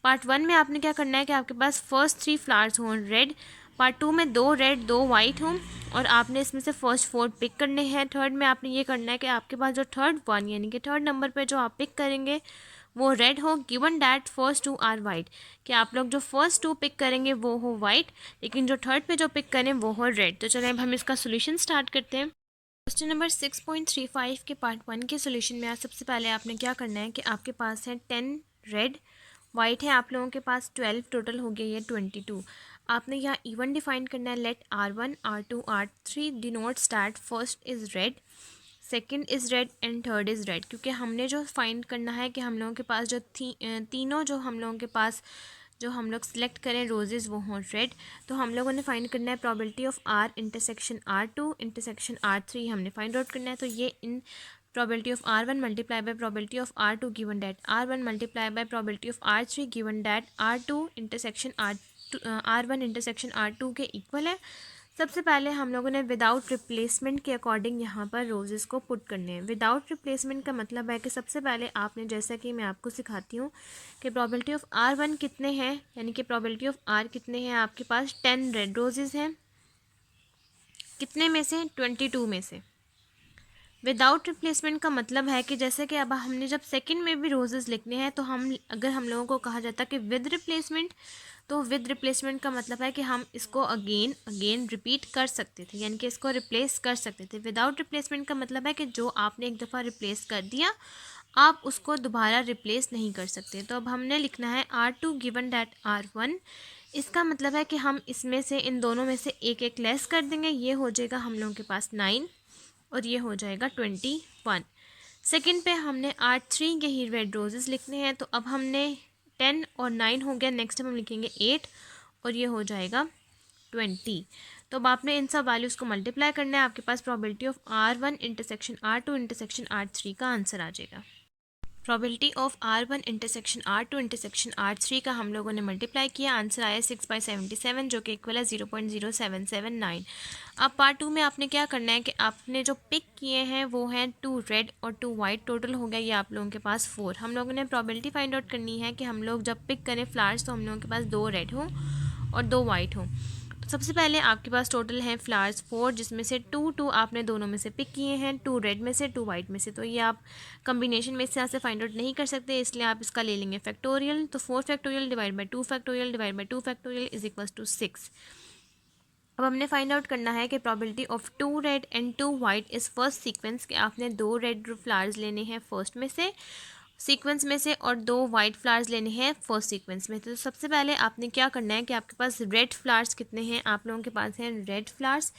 पार्ट 1 में आपने क्या करना है कि आपके पास फर्स्ट 3 फ्लावर्स हों रेड, पार्ट 2 में 2 रेड 2 वाइट हों और आपने इसमें से फर्स्ट 4 पिक करने हैं। थर्ड में आपने ये करना है कि आपके पास जो थर्ड वन यानी कि थर्ड नंबर पे जो आप पिक करेंगे वो रेड हो, given that first 2 are white, कि आप लोग जो फर्स्ट 2 पिक करेंगे वो हो वाइट लेकिन जो थर्ड पे जो पिक करें वो हो रेड। तो चलें अब हम इसका सोल्यूशन स्टार्ट करते हैं। क्वेश्चन नंबर 6.35 के पार्ट 1 के सोल्यूशन में आज सबसे पहले आपने क्या करना है कि आपके पास है 10 रेड, वाइट है आप लोगों के पास 12, टोटल हो गया ये 22। आपने यहाँ इवन डिफाइन करना है, let R1 R2 R3 denotes that first is red, second is red and third is red. क्योंकि हमने जो फाइंड करना है कि हम लोगों के पास जो तीनों जो हम लोगों के पास जो हम लोग सिलेक्ट करें रोजेज़ वो हों रेड, तो हम लोगों ने फाइंड करना है probability of R intersection R2 intersection R3 हमने फाइंड आउट करना है। तो ये इन probability of R1 multiply by probability of R2 given that R1 multiply by probability of R3 given that R2 intersection R1 intersection R2 के equal है। सबसे पहले हम लोगों ने विदाउट रिप्लेसमेंट के अकॉर्डिंग यहाँ पर रोजेज़ को पुट करने हैं। विदाउट रिप्लेसमेंट का मतलब है कि सबसे पहले आपने, जैसा कि मैं आपको सिखाती हूँ कि प्रोबेबिलिटी ऑफ R1 कितने हैं, यानी कि प्रोबेबिलिटी ऑफ R कितने हैं, आपके पास 10 रेड रोजेज़ हैं, कितने में से 22 में से। विदाउट रिप्लेसमेंट का मतलब है कि जैसे कि अब हमने जब सेकंड में भी रोजेज़ लिखने हैं तो अगर हम लोगों को कहा जाता कि विद रिप्लेसमेंट, तो विद रिप्लेसमेंट का मतलब है कि हम इसको अगेन रिपीट कर सकते थे, यानी कि इसको रिप्लेस कर सकते थे। विदाउट रिप्लेसमेंट का मतलब है कि जो आपने एक दफ़ा रिप्लेस कर दिया आप उसको दोबारा रिप्लेस नहीं कर सकते। तो अब हमने लिखना है R2 गिवन डैट R1, इसका मतलब है कि हम इसमें से इन दोनों में से एक एक लेस कर देंगे, ये हो जाएगा हम लोगों के पास 9 और ये हो जाएगा 21। सेकंड पे हमने R3 के ही रेड रोजेज़ लिखने हैं, तो अब हमने 10 और 9 हो गया, नेक्स्ट हम लिखेंगे 8 और ये हो जाएगा 20। तो अब आपने इन सब वैल्यूज़ को मल्टीप्लाई करना है, आपके पास probability of R1 intersection R2 intersection R3 का आंसर आ जाएगा। Probability of R1 intersection R2 intersection R3 का हम लोगों ने मल्टीप्लाई किया, आंसर आया 6/77 जो कि इक्वल है 0.0779। अब पार्ट 2 में आपने क्या करना है कि आपने जो पिक किए हैं वो हैं 2 रेड और 2 वाइट, टोटल हो गया ये आप लोगों के पास 4। हम लोगों ने प्रोबेबिलिटी फाइंड आउट करनी है कि हम लोग जब पिक करें फ्लावर्स तो हम लोगों के पास 2 रेड हों और 2 वाइट हों। सबसे पहले आपके पास टोटल हैं फ्लावर्स 4, जिसमें से 2 आपने दोनों में से पिक किए हैं, 2 रेड में से 2 वाइट में से। तो ये आप कम्बिनेशन में से फाइंड आउट नहीं कर सकते, इसलिए आप इसका ले लेंगे फैक्टोरियल। तो 4 factorial divide by 2 factorial divide by 2 factorial is equal to 6। अब हमने फाइंड आउट करना है कि probability of 2 red and 2 white is first sequence, कि आपने 2 रेड फ्लावर्स लेने हैं फर्स्ट में से सीक्वेंस में से और 2 वाइट फ्लावर्स लेने हैं फर्स्ट सीक्वेंस में। तो सबसे पहले आपने क्या करना है कि आपके पास रेड फ्लावर्स कितने हैं, आप लोगों के पास हैं रेड फ्लावर्स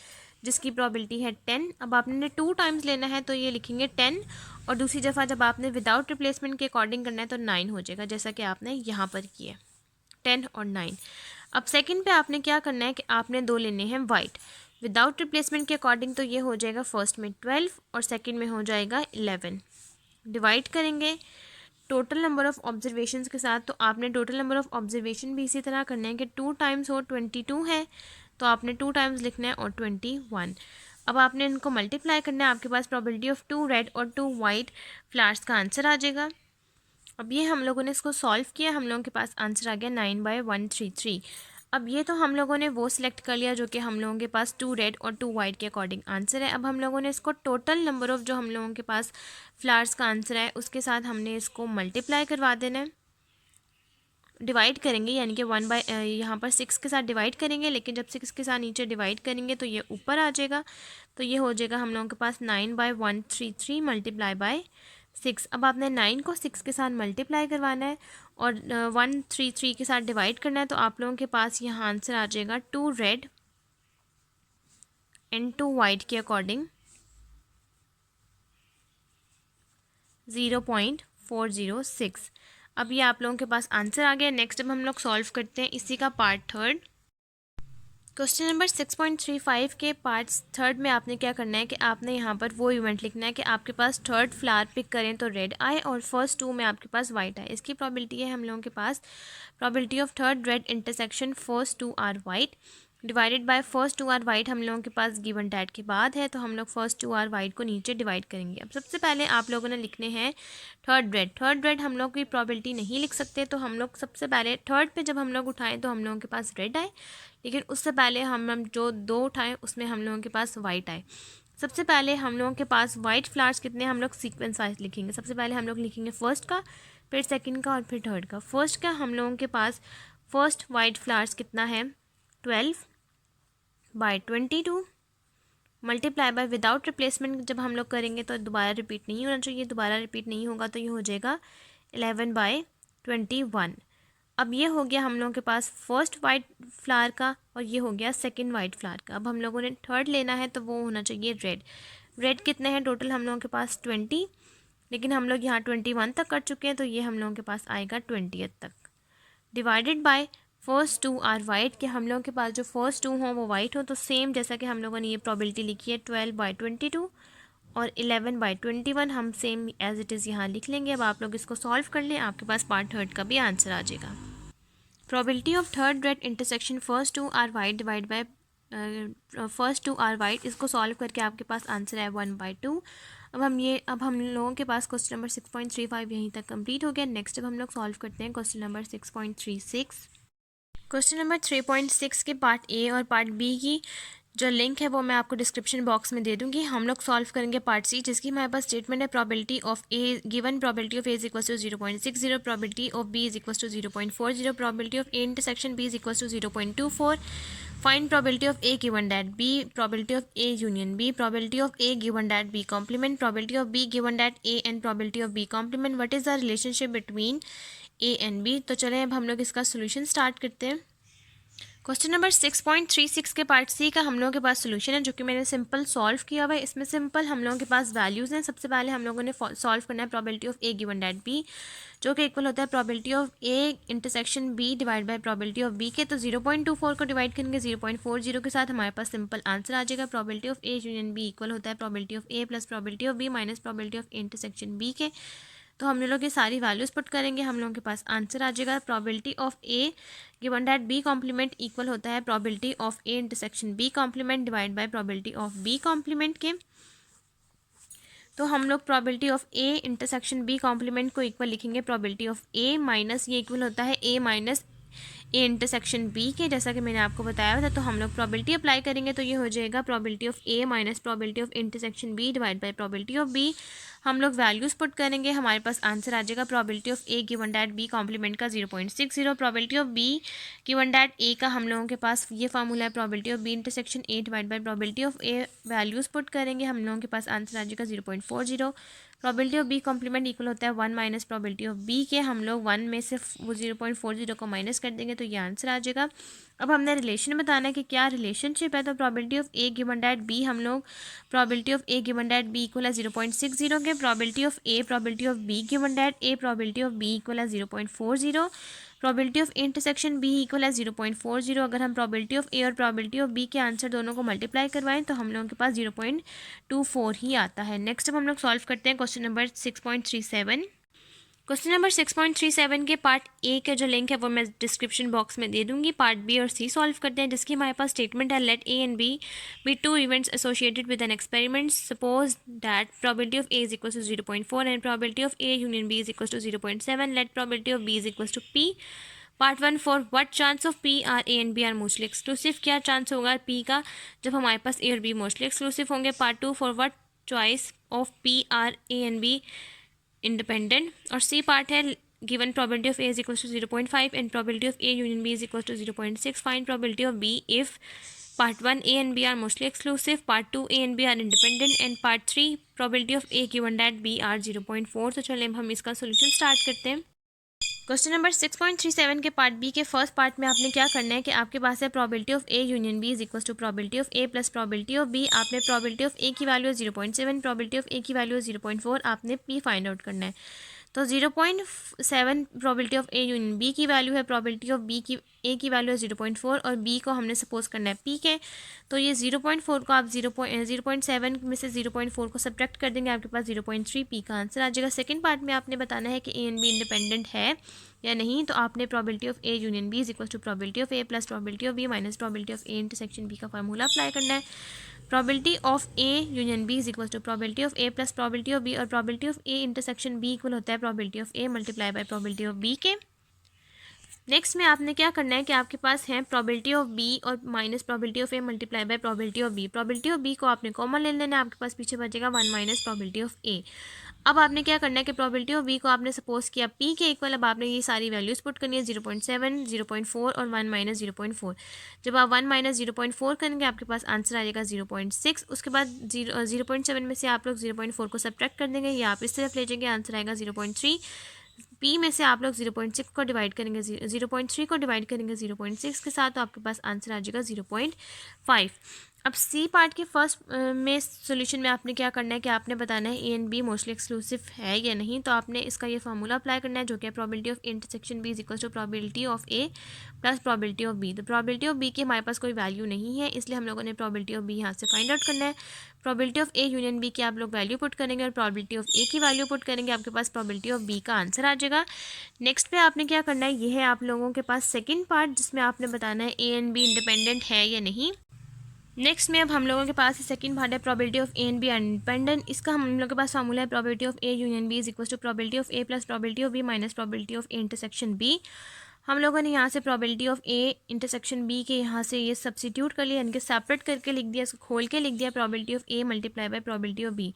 जिसकी प्रोबेबिलिटी है 10। अब आपने 2 टाइम्स लेना है तो ये लिखेंगे 10, और दूसरी दफ़ा जब आपने विदाउट रिप्लेसमेंट के अकॉर्डिंग करना है तो 9 हो जाएगा, जैसा कि आपने यहाँ पर किया 10 और 9। अब सेकंड पे आपने क्या करना है कि आपने 2 लेने हैं वाइट विदाउट रिप्लेसमेंट के अकॉर्डिंग, तो ये हो जाएगा फर्स्ट में 12 और सेकंड में हो जाएगा 11। डिवाइड करेंगे टोटल नंबर ऑफ़ ऑब्जर्वेशंस के साथ, तो आपने टोटल नंबर ऑफ़ ऑब्जर्वेशन भी इसी तरह करना है कि 2 टाइम्स हो 22 है तो आपने 2 टाइम्स लिखना है और 21। अब आपने इनको मल्टीप्लाई करना है, आपके पास प्रोबेबिलिटी ऑफ 2 रेड और 2 वाइट फ्लावर्स का आंसर आ जाएगा। अब ये हम लोगों ने इसको सॉल्व किया, हम लोगों के पास आंसर आ गया 9/133। अब ये तो हम लोगों ने वो सिलेक्ट कर लिया जो कि हम लोगों के पास 2 रेड और 2 वाइट के अकॉर्डिंग आंसर है। अब हम लोगों ने इसको टोटल नंबर ऑफ़ जो हम लोगों के पास फ्लावर्स का आंसर है उसके साथ हमने इसको मल्टीप्लाई करवा देना है, डिवाइड करेंगे, यानी कि 1 बाय यहाँ पर 6 के साथ डिवाइड करेंगे, लेकिन जब 6 के साथ नीचे डिवाइड करेंगे तो ये ऊपर आ जाएगा, तो ये हो जाएगा हम लोगों के पास 9/133 मल्टीप्लाई बाय 6। अब आपने 9 को 6 के साथ मल्टीप्लाई करवाना है और 133 के साथ डिवाइड करना है, तो आप लोगों के पास यहाँ आंसर आ जाएगा 2 रेड एंड 2 वाइट के अकॉर्डिंग 0.406। अब ये आप लोगों के पास आंसर आ गया। नेक्स्ट अब हम लोग सॉल्व करते हैं इसी का पार्ट थर्ड। क्वेश्चन नंबर 6.35 के पार्ट थर्ड में आपने क्या करना है कि आपने यहाँ पर वो इवेंट लिखना है कि आपके पास थर्ड फ्लावर पिक करें तो रेड आए और फर्स्ट 2 में आपके पास वाइट आए। इसकी प्रोबेबिलिटी है हम लोगों के पास probability of third red intersection first 2 are white divided by first 2 are white. हम लोगों के पास गिवन डैट के बाद है तो हम लोग फर्स्ट 2 आर वाइट को नीचे डिवाइड करेंगे। अब सबसे पहले आप लोगों ने लिखने हैं थर्ड रेड हम लोग की प्रोबेबिलिटी नहीं लिख सकते, तो हम लोग सबसे पहले थर्ड पे जब हम लोग उठाएं तो हम लोगों के पास रेड आए, लेकिन उससे पहले हम जो 2 उठाएं उसमें हम लोगों के पास वाइट आए। सबसे पहले हम लोगों के पास वाइट फ्लावर्स कितने हम लोग सीक्वेंस वाइज लिखेंगे। सबसे पहले हम लोग लिखेंगे फर्स्ट का, फिर सेकंड का और फिर थर्ड का। फर्स्ट का हम लोगों के पास फर्स्ट वाइट फ्लावर्स कितना है 12/22 मल्टीप्लाई बाय विदाउट रिप्लेसमेंट जब हम लोग करेंगे तो दोबारा रिपीट नहीं होना चाहिए, दोबारा रिपीट नहीं होगा तो ये हो जाएगा 11/21। अब ये हो गया हम लोगों के पास फर्स्ट वाइट फ्लावर का और ये हो गया सेकंड वाइट फ्लावर का। अब हम लोगों ने थर्ड लेना है तो वो होना चाहिए रेड कितने हैं टोटल हम लोगों के पास 20, लेकिन हम लोग यहाँ 21 तक कर चुके हैं तो ये हम लोगों के पास आएगा 20th तक, divided by first 2 are white, कि हम लोगों के पास जो फर्स्ट 2 हों वो वाइट हो। तो सेम जैसा कि हम लोगों ने ये प्रोबेबिलिटी लिखी है 12/22 और 11/21 हम सेम एज इट इज़ यहाँ लिख लेंगे। अब आप लोग इसको सॉल्व कर लें, आपके पास पार्ट थर्ड का भी आंसर आ जाएगा। Probability of third red intersection first 2 are white divide by first 2 are white, इसको सॉल्व करके आपके पास आंसर है 1/2। अब हम लोगों के पास क्वेश्चन नंबर 6.35 यहीं तक कंप्लीट हो गया। नेक्स्ट अब हम लोग सॉल्व करते हैं क्वेश्चन नंबर 6.36। क्वेश्चन नंबर 3.6 के पार्ट ए और पार्ट बी की जो लिंक है वो मैं आपको डिस्क्रिप्शन बॉक्स में दे दूंगी। हम लोग सॉल्व करेंगे पार्ट सी, जिसकी हमारे पास स्टेटमेंट है probability of A given probability of A is equal to 0.60, probability of B is equal to 0.40, probability of A intersection B is equal to 0.24, find probability of A given that B, probability of A union B, probability of A given that B complement, probability of B given that A and probability of B complement, what is the relationship between A and B. तो चलें अब हम लोग इसका solution start करते हैं। Question number 6.36 के part सी का हम लोगों के पास सोल्यूशन है जो कि मैंने सिंपल सॉल्व किया हुआ है। इसमें सिंपल हम लोगों के पास वैल्यूज़ हैं। सबसे पहले हम लोगों ने सॉल्व करना है probability of A given that B, जो कि इक्वल होता है probability of A intersection B divide by probability of B के। तो 0.24 को डिवाइड करेंगे 0.40 के साथ, हमारे पास सिंपल आंसर आ जाएगा। Probability of A union B equal होता है probability of A plus probability of B minus probability of A intersection B के। तो हम लोग ये सारी वैल्यूज़ पुट करेंगे, हम लोगों के पास आंसर आ जाएगा probability of A given that B complement equal होता है probability of A intersection B complement divide by probability of B complement के। तो हम लोग probability of A intersection B complement को इक्वल लिखेंगे प्रोबेबिलिटी ऑफ ए माइनस ये equal होता है A minus A intersection B के, जैसा कि मैंने आपको बताया था। तो हम लोग प्रोबेबिलिटी अप्लाई करेंगे तो ये हो जाएगा probability of A minus probability of intersection B divide by probability of B. हम लोग वैल्यूज़ पुट करेंगे, हमारे पास आंसर आ जाएगा probability of A given that B complement का 0.60, probability of B given that A का हम लोगों के पास ये फार्मूला है probability of B intersection A divide by probability of A. Values put करेंगे, हम लोगों के पास आंसर आ जाएगा 0.40। Probability of B complement equal होता है 1 माइनस प्रोबेबिलिटी ऑफ बी के, हम लोग 1 में से वो 0.40 को माइनस कर देंगे तो ये आंसर आ जाएगा। अब हमने रिलेशन बताना है कि क्या रिलेशनशिप है, तो probability of A given that B हम लोग probability of A given that B equal है 0.60 के, probability of A probability of B given that A probability of B equal है 0.40, probability of intersection B equal है 0.40। अगर हम probability of A और probability of B के answer दोनों को मल्टीप्लाई करवाएं तो हम लोगों के पास 0.24 ही आता है। नेक्स्ट अब हम लोग सॉल्व करते हैं क्वेश्चन नंबर 6.37। क्वेश्चन नंबर 6.37 के पार्ट ए का जो लिंक है वो मैं डिस्क्रिप्शन बॉक्स में दे दूंगी। पार्ट बी और सी सॉल्व करते हैं, जिसकी हमारे पास स्टेटमेंट है let A and B two events associated with an experiment, suppose that probability of A is equal to 0.4 and probability of A union B is equal to 0.7, let probability of B is equal to P. Part 1 for what chance of P are A and B are mostly exclusive, क्या chance होगा P का जब हमारे पास A और B mostly exclusive होंगे। Part 2 for what choice of P are A and B independent. और C part है given probability of A is equal to 0.5 and probability of A union B is equal to 0.6, find probability of B if part 1 A and B are mostly exclusive, part 2 A and B are independent and part 3 probability of A given that B are 0.4। तो चलिए हम इसका solution start करते हैं। Question number 6.37 के part B के first part में आपने क्या करना है कि आपके पास है probability of A union B is equal to probability of A plus probability of B. आपने प्रोबेबिलिटी ऑफ ए की वैल्यू 0.7, प्रोबेबिलिटी ऑफ ए की वैल्यू 0.4, आपने पी फाइंड आउट करना है। तो 0.7 probability of A union B की value है, probability of B की ए की वैल्यू है 0.4 और बी को हमने सपोज करना है पी के। तो ये 0.4 को आप 0.7 में से 0.4 को सब्ट्रैक्ट कर देंगे, आपके पास 0.3 पी का आंसर आ जाएगा। सेकंड पार्ट में आपने बताना है कि ए एंड बी इंडिपेंडेंट है या नहीं, तो आपने probability of A union B is equal to probability of A plus probability of B minus probability of A intersection B का फार्मूला अप्लाई करना है। Probability of A union B is equal to probability of A plus probability of B, और probability of A intersection B equal होता है probability of A multiply by probability of B के। Next में आपने क्या करना है कि आपके पास है प्रोबेबिलिटी ऑफ बी और minus probability of A multiply by probability of B. Probability of B को आपने कॉमन ले लेना है, आपके पास पीछे बचेगा 1 माइनस प्रोबेबिलिटी ऑफ ए। अब आपने क्या करना है कि प्रोबेबिलिटी ऑफ बी को आपने सपोज किया पी के इक्वल, अब आपने ये सारी वैल्यूज पुट करनी है 0.7, 0.4 और 1 माइनस 0.4। जब आप 1 माइनस 0.4 करेंगे आपके पास आंसर आ जाएगा 0.6। उसके बाद 0.7 में से आप लोग 0.4 को सब्ट्रैक्ट कर देंगे, या आप इस तरफ ले जाएंगे, आंसर आएगा 0.3। पी में से आप लोग 0.6 को डिवाइड करेंगे 0.3 को डिवाइड करेंगे 0.6 के साथ, तो आपके पास आंसर आ जाएगा 0.5। अब सी पार्ट के फर्स्ट में सॉल्यूशन में आपने क्या करना है कि आपने बताना है ए एंड बी मोस्टली एक्सक्लूसिव है या नहीं। तो आपने इसका ये फार्मूला अप्लाई करना है जो कि probability of intersection B is equal to probability of A plus probability of B. तो प्रोबेबिलिटी ऑफ बी की हमारे पास कोई वैल्यू नहीं है, इसलिए हम लोगों ने प्रोबेबिलिटी ऑफ बी यहाँ से फाइंड आउट करना है। Probability of A union B की आप लोग वैल्यू पुट करेंगे और प्रोबेबिलिटी ऑफ ए की वैल्यू पुट करेंगे, आपके पास प्रोबेबिलिटी ऑफ बी का आंसर आ जाएगा। नेक्स्ट पे आपने क्या करना है, ये है आप लोगों के पास सेकंड पार्ट जिसमें आपने बताना है ए एंड बी इंडिपेंडेंट है या नहीं। नेक्स्ट में अब हम लोगों के पास सेकंड पार्ट है probability of A and B independent. इसका हम लोग के पास फार्मूला है probability of A union B is equal to probability of A plus probability of B minus probability of A intersection B. हम लोगों ने यहाँ से probability of A intersection B के यहाँ से ये सब्सिट्यूट कर लिया, इनके सेपरेट करके लिख दिया, इसको खोल के लिख दिया probability of A multiply by probability of B.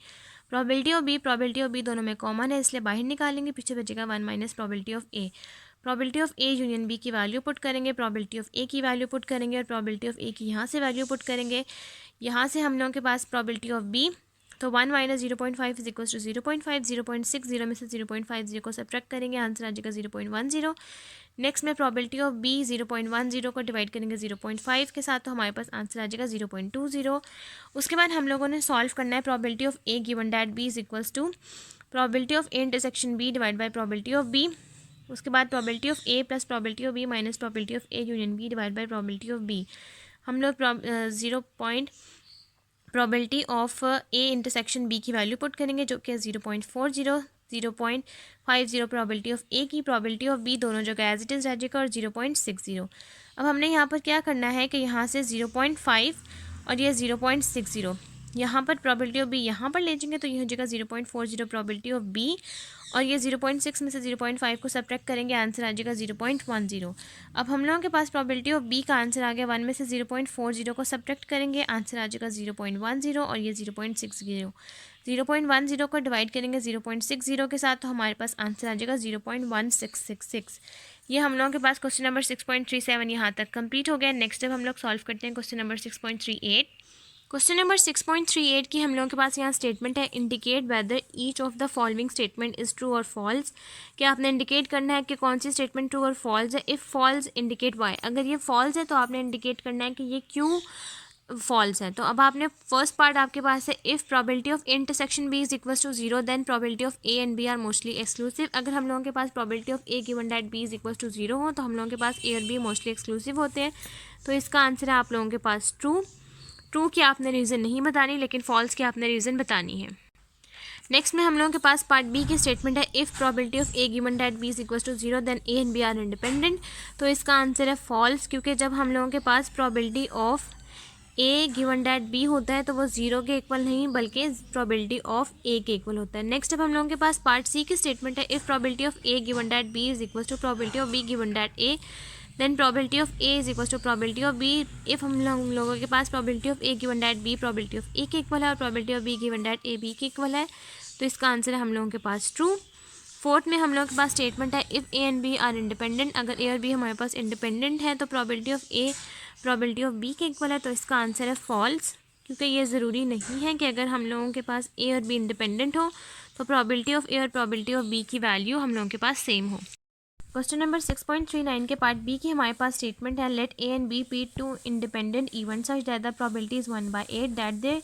Probability of B दोनों में कॉमन है इसलिए बाहर निकालेंगे, पीछे बचेगा 1 minus probability of A. Probability of A union B की वैल्यू पुट करेंगे, प्रोबेबिलिटी ऑफ ए की वैल्यू पुट करेंगे और प्रोबेबिलिटी ऑफ ए की यहाँ से वैल्यू पुट करेंगे। यहाँ से हम लोगों के पास प्रोबेबिलिटी ऑफ बी, तो 1 माइनस 0.5 इज इक्वल टू 0.5, 0.60 में से 0.50 को सब्ट्रैक्ट करेंगे, आंसर आ जाएगा 0.10। नेक्स्ट में प्रोबेबिलिटी ऑफ बी 0.10 को डिवाइड करेंगे 0.5 के साथ, तो हमारे पास आंसर आ जाएगा 0.20। उसके बाद हम लोगों ने सॉल्व करना है probability of A given that B is equals to probability of A intersection B divide by probability of B. उसके बाद probability of A plus probability of B minus probability of A union B divide by probability of B. हम लोग probability of A intersection B की value put करेंगे जो कि 0.40, 0.50 probability of A की, probability of B दोनों जगह as it is रह जाएगा और 0.60। अब हमने यहाँ पर क्या करना है कि यहाँ से 0.5 और ये 0.60 यहाँ पर प्रोबेबिलिटी ऑफ बी यहाँ पर ले जाएंगे तो ये हो जाएगा 0.40 प्रोबेबिलिटी ऑफ बी, और ये 0.6 में से 0.5 को सब्ट्रैक्ट करेंगे, आंसर आ जाएगा 0.10। अब हम लोगों के पास प्रोबेबिलिटी ऑफ बी का आंसर आ गया, 1 में से 0.40 को सब्ट्रैक्ट करेंगे, आंसर आ जाएगा 0.10, और ये 0.60। 0.10 को डिवाइड करेंगे 0.60 के साथ तो हमारे पास आंसर आ जाएगा 0.1666। ये हम लोगों के पास क्वेश्चन नंबर 6.37 यहाँ तक कंप्लीट हो गया। नेक्स्ट अब हम लोग सॉल्व करते हैं क्वेश्चन नंबर 6.38। क्वेश्चन नंबर 6.38 की हम लोगों के पास यहाँ स्टेटमेंट है, indicate whether each of the following statement is true और फॉल्स। कि आपने इंडिकेट करना है कि कौन सी स्टेटमेंट ट्रू और फॉल्स है। इफ़ फॉल्स इंडिकेट वाई, अगर ये फॉल्स है तो आपने इंडिकेट करना है कि ये क्यों फॉल्स है। तो अब आपने फर्स्ट पार्ट आपके पास है, if probability of intersection B is equal to 0 then probability of A and B are mostly exclusive. अगर हम लोगों के पास probability of A given that B is equal to 0 हो तो हम लोगों के पास ए और बी मोस्टली एक्सक्लूसिव होते हैं। तो इसका आंसर है आप लोगों के पास ट्रू। ट्रू की आपने रीज़न नहीं बतानी, लेकिन फॉल्स की आपने रीज़न बतानी है। नेक्स्ट में हम लोगों के पास पार्ट बी की स्टेटमेंट है, if probability of A given that B is equal to 0 then A and B are independent. तो इसका आंसर है फॉल्स, क्योंकि जब हम लोगों के पास probability of A given that B होता है तो वो 0 के इक्वल नहीं बल्कि प्रोबेबिलिटी ऑफ ए के इक्वल होता है। नेक्स्ट अब हम लोगों के पास पार्ट सी की स्टेटमेंट है, if probability of A given that B is equal to probability of B given that A then probability of A is equal to probability of B. If हम लोगों के पास probability of A given that B probability of A के equal है और probability of B given that A B के equal है, तो इसका आंसर है हम लोगों के पास ट्रू। फोर्थ में हम लोगों के पास स्टेटमेंट है, if A and B are independent. अगर ए और बी हमारे पास इंडिपेंडेंट है तो probability of A probability of B के इक्वल है, तो इसका आंसर है फॉल्स, क्योंकि ये ज़रूरी नहीं है कि अगर हम लोगों के पास ए और बी इंडिपेंडेंट हो तो प्रोबेबिलिटी ऑफ ए और प्रोबेबिलिटी ऑफ बी की वैल्यू हम लोगों के पास सेम हो। क्वेश्चन नंबर 6.39 के पार्ट बी की हमारे पास स्टेटमेंट है, let A and B be two independent event such that the probability is 1/8 that they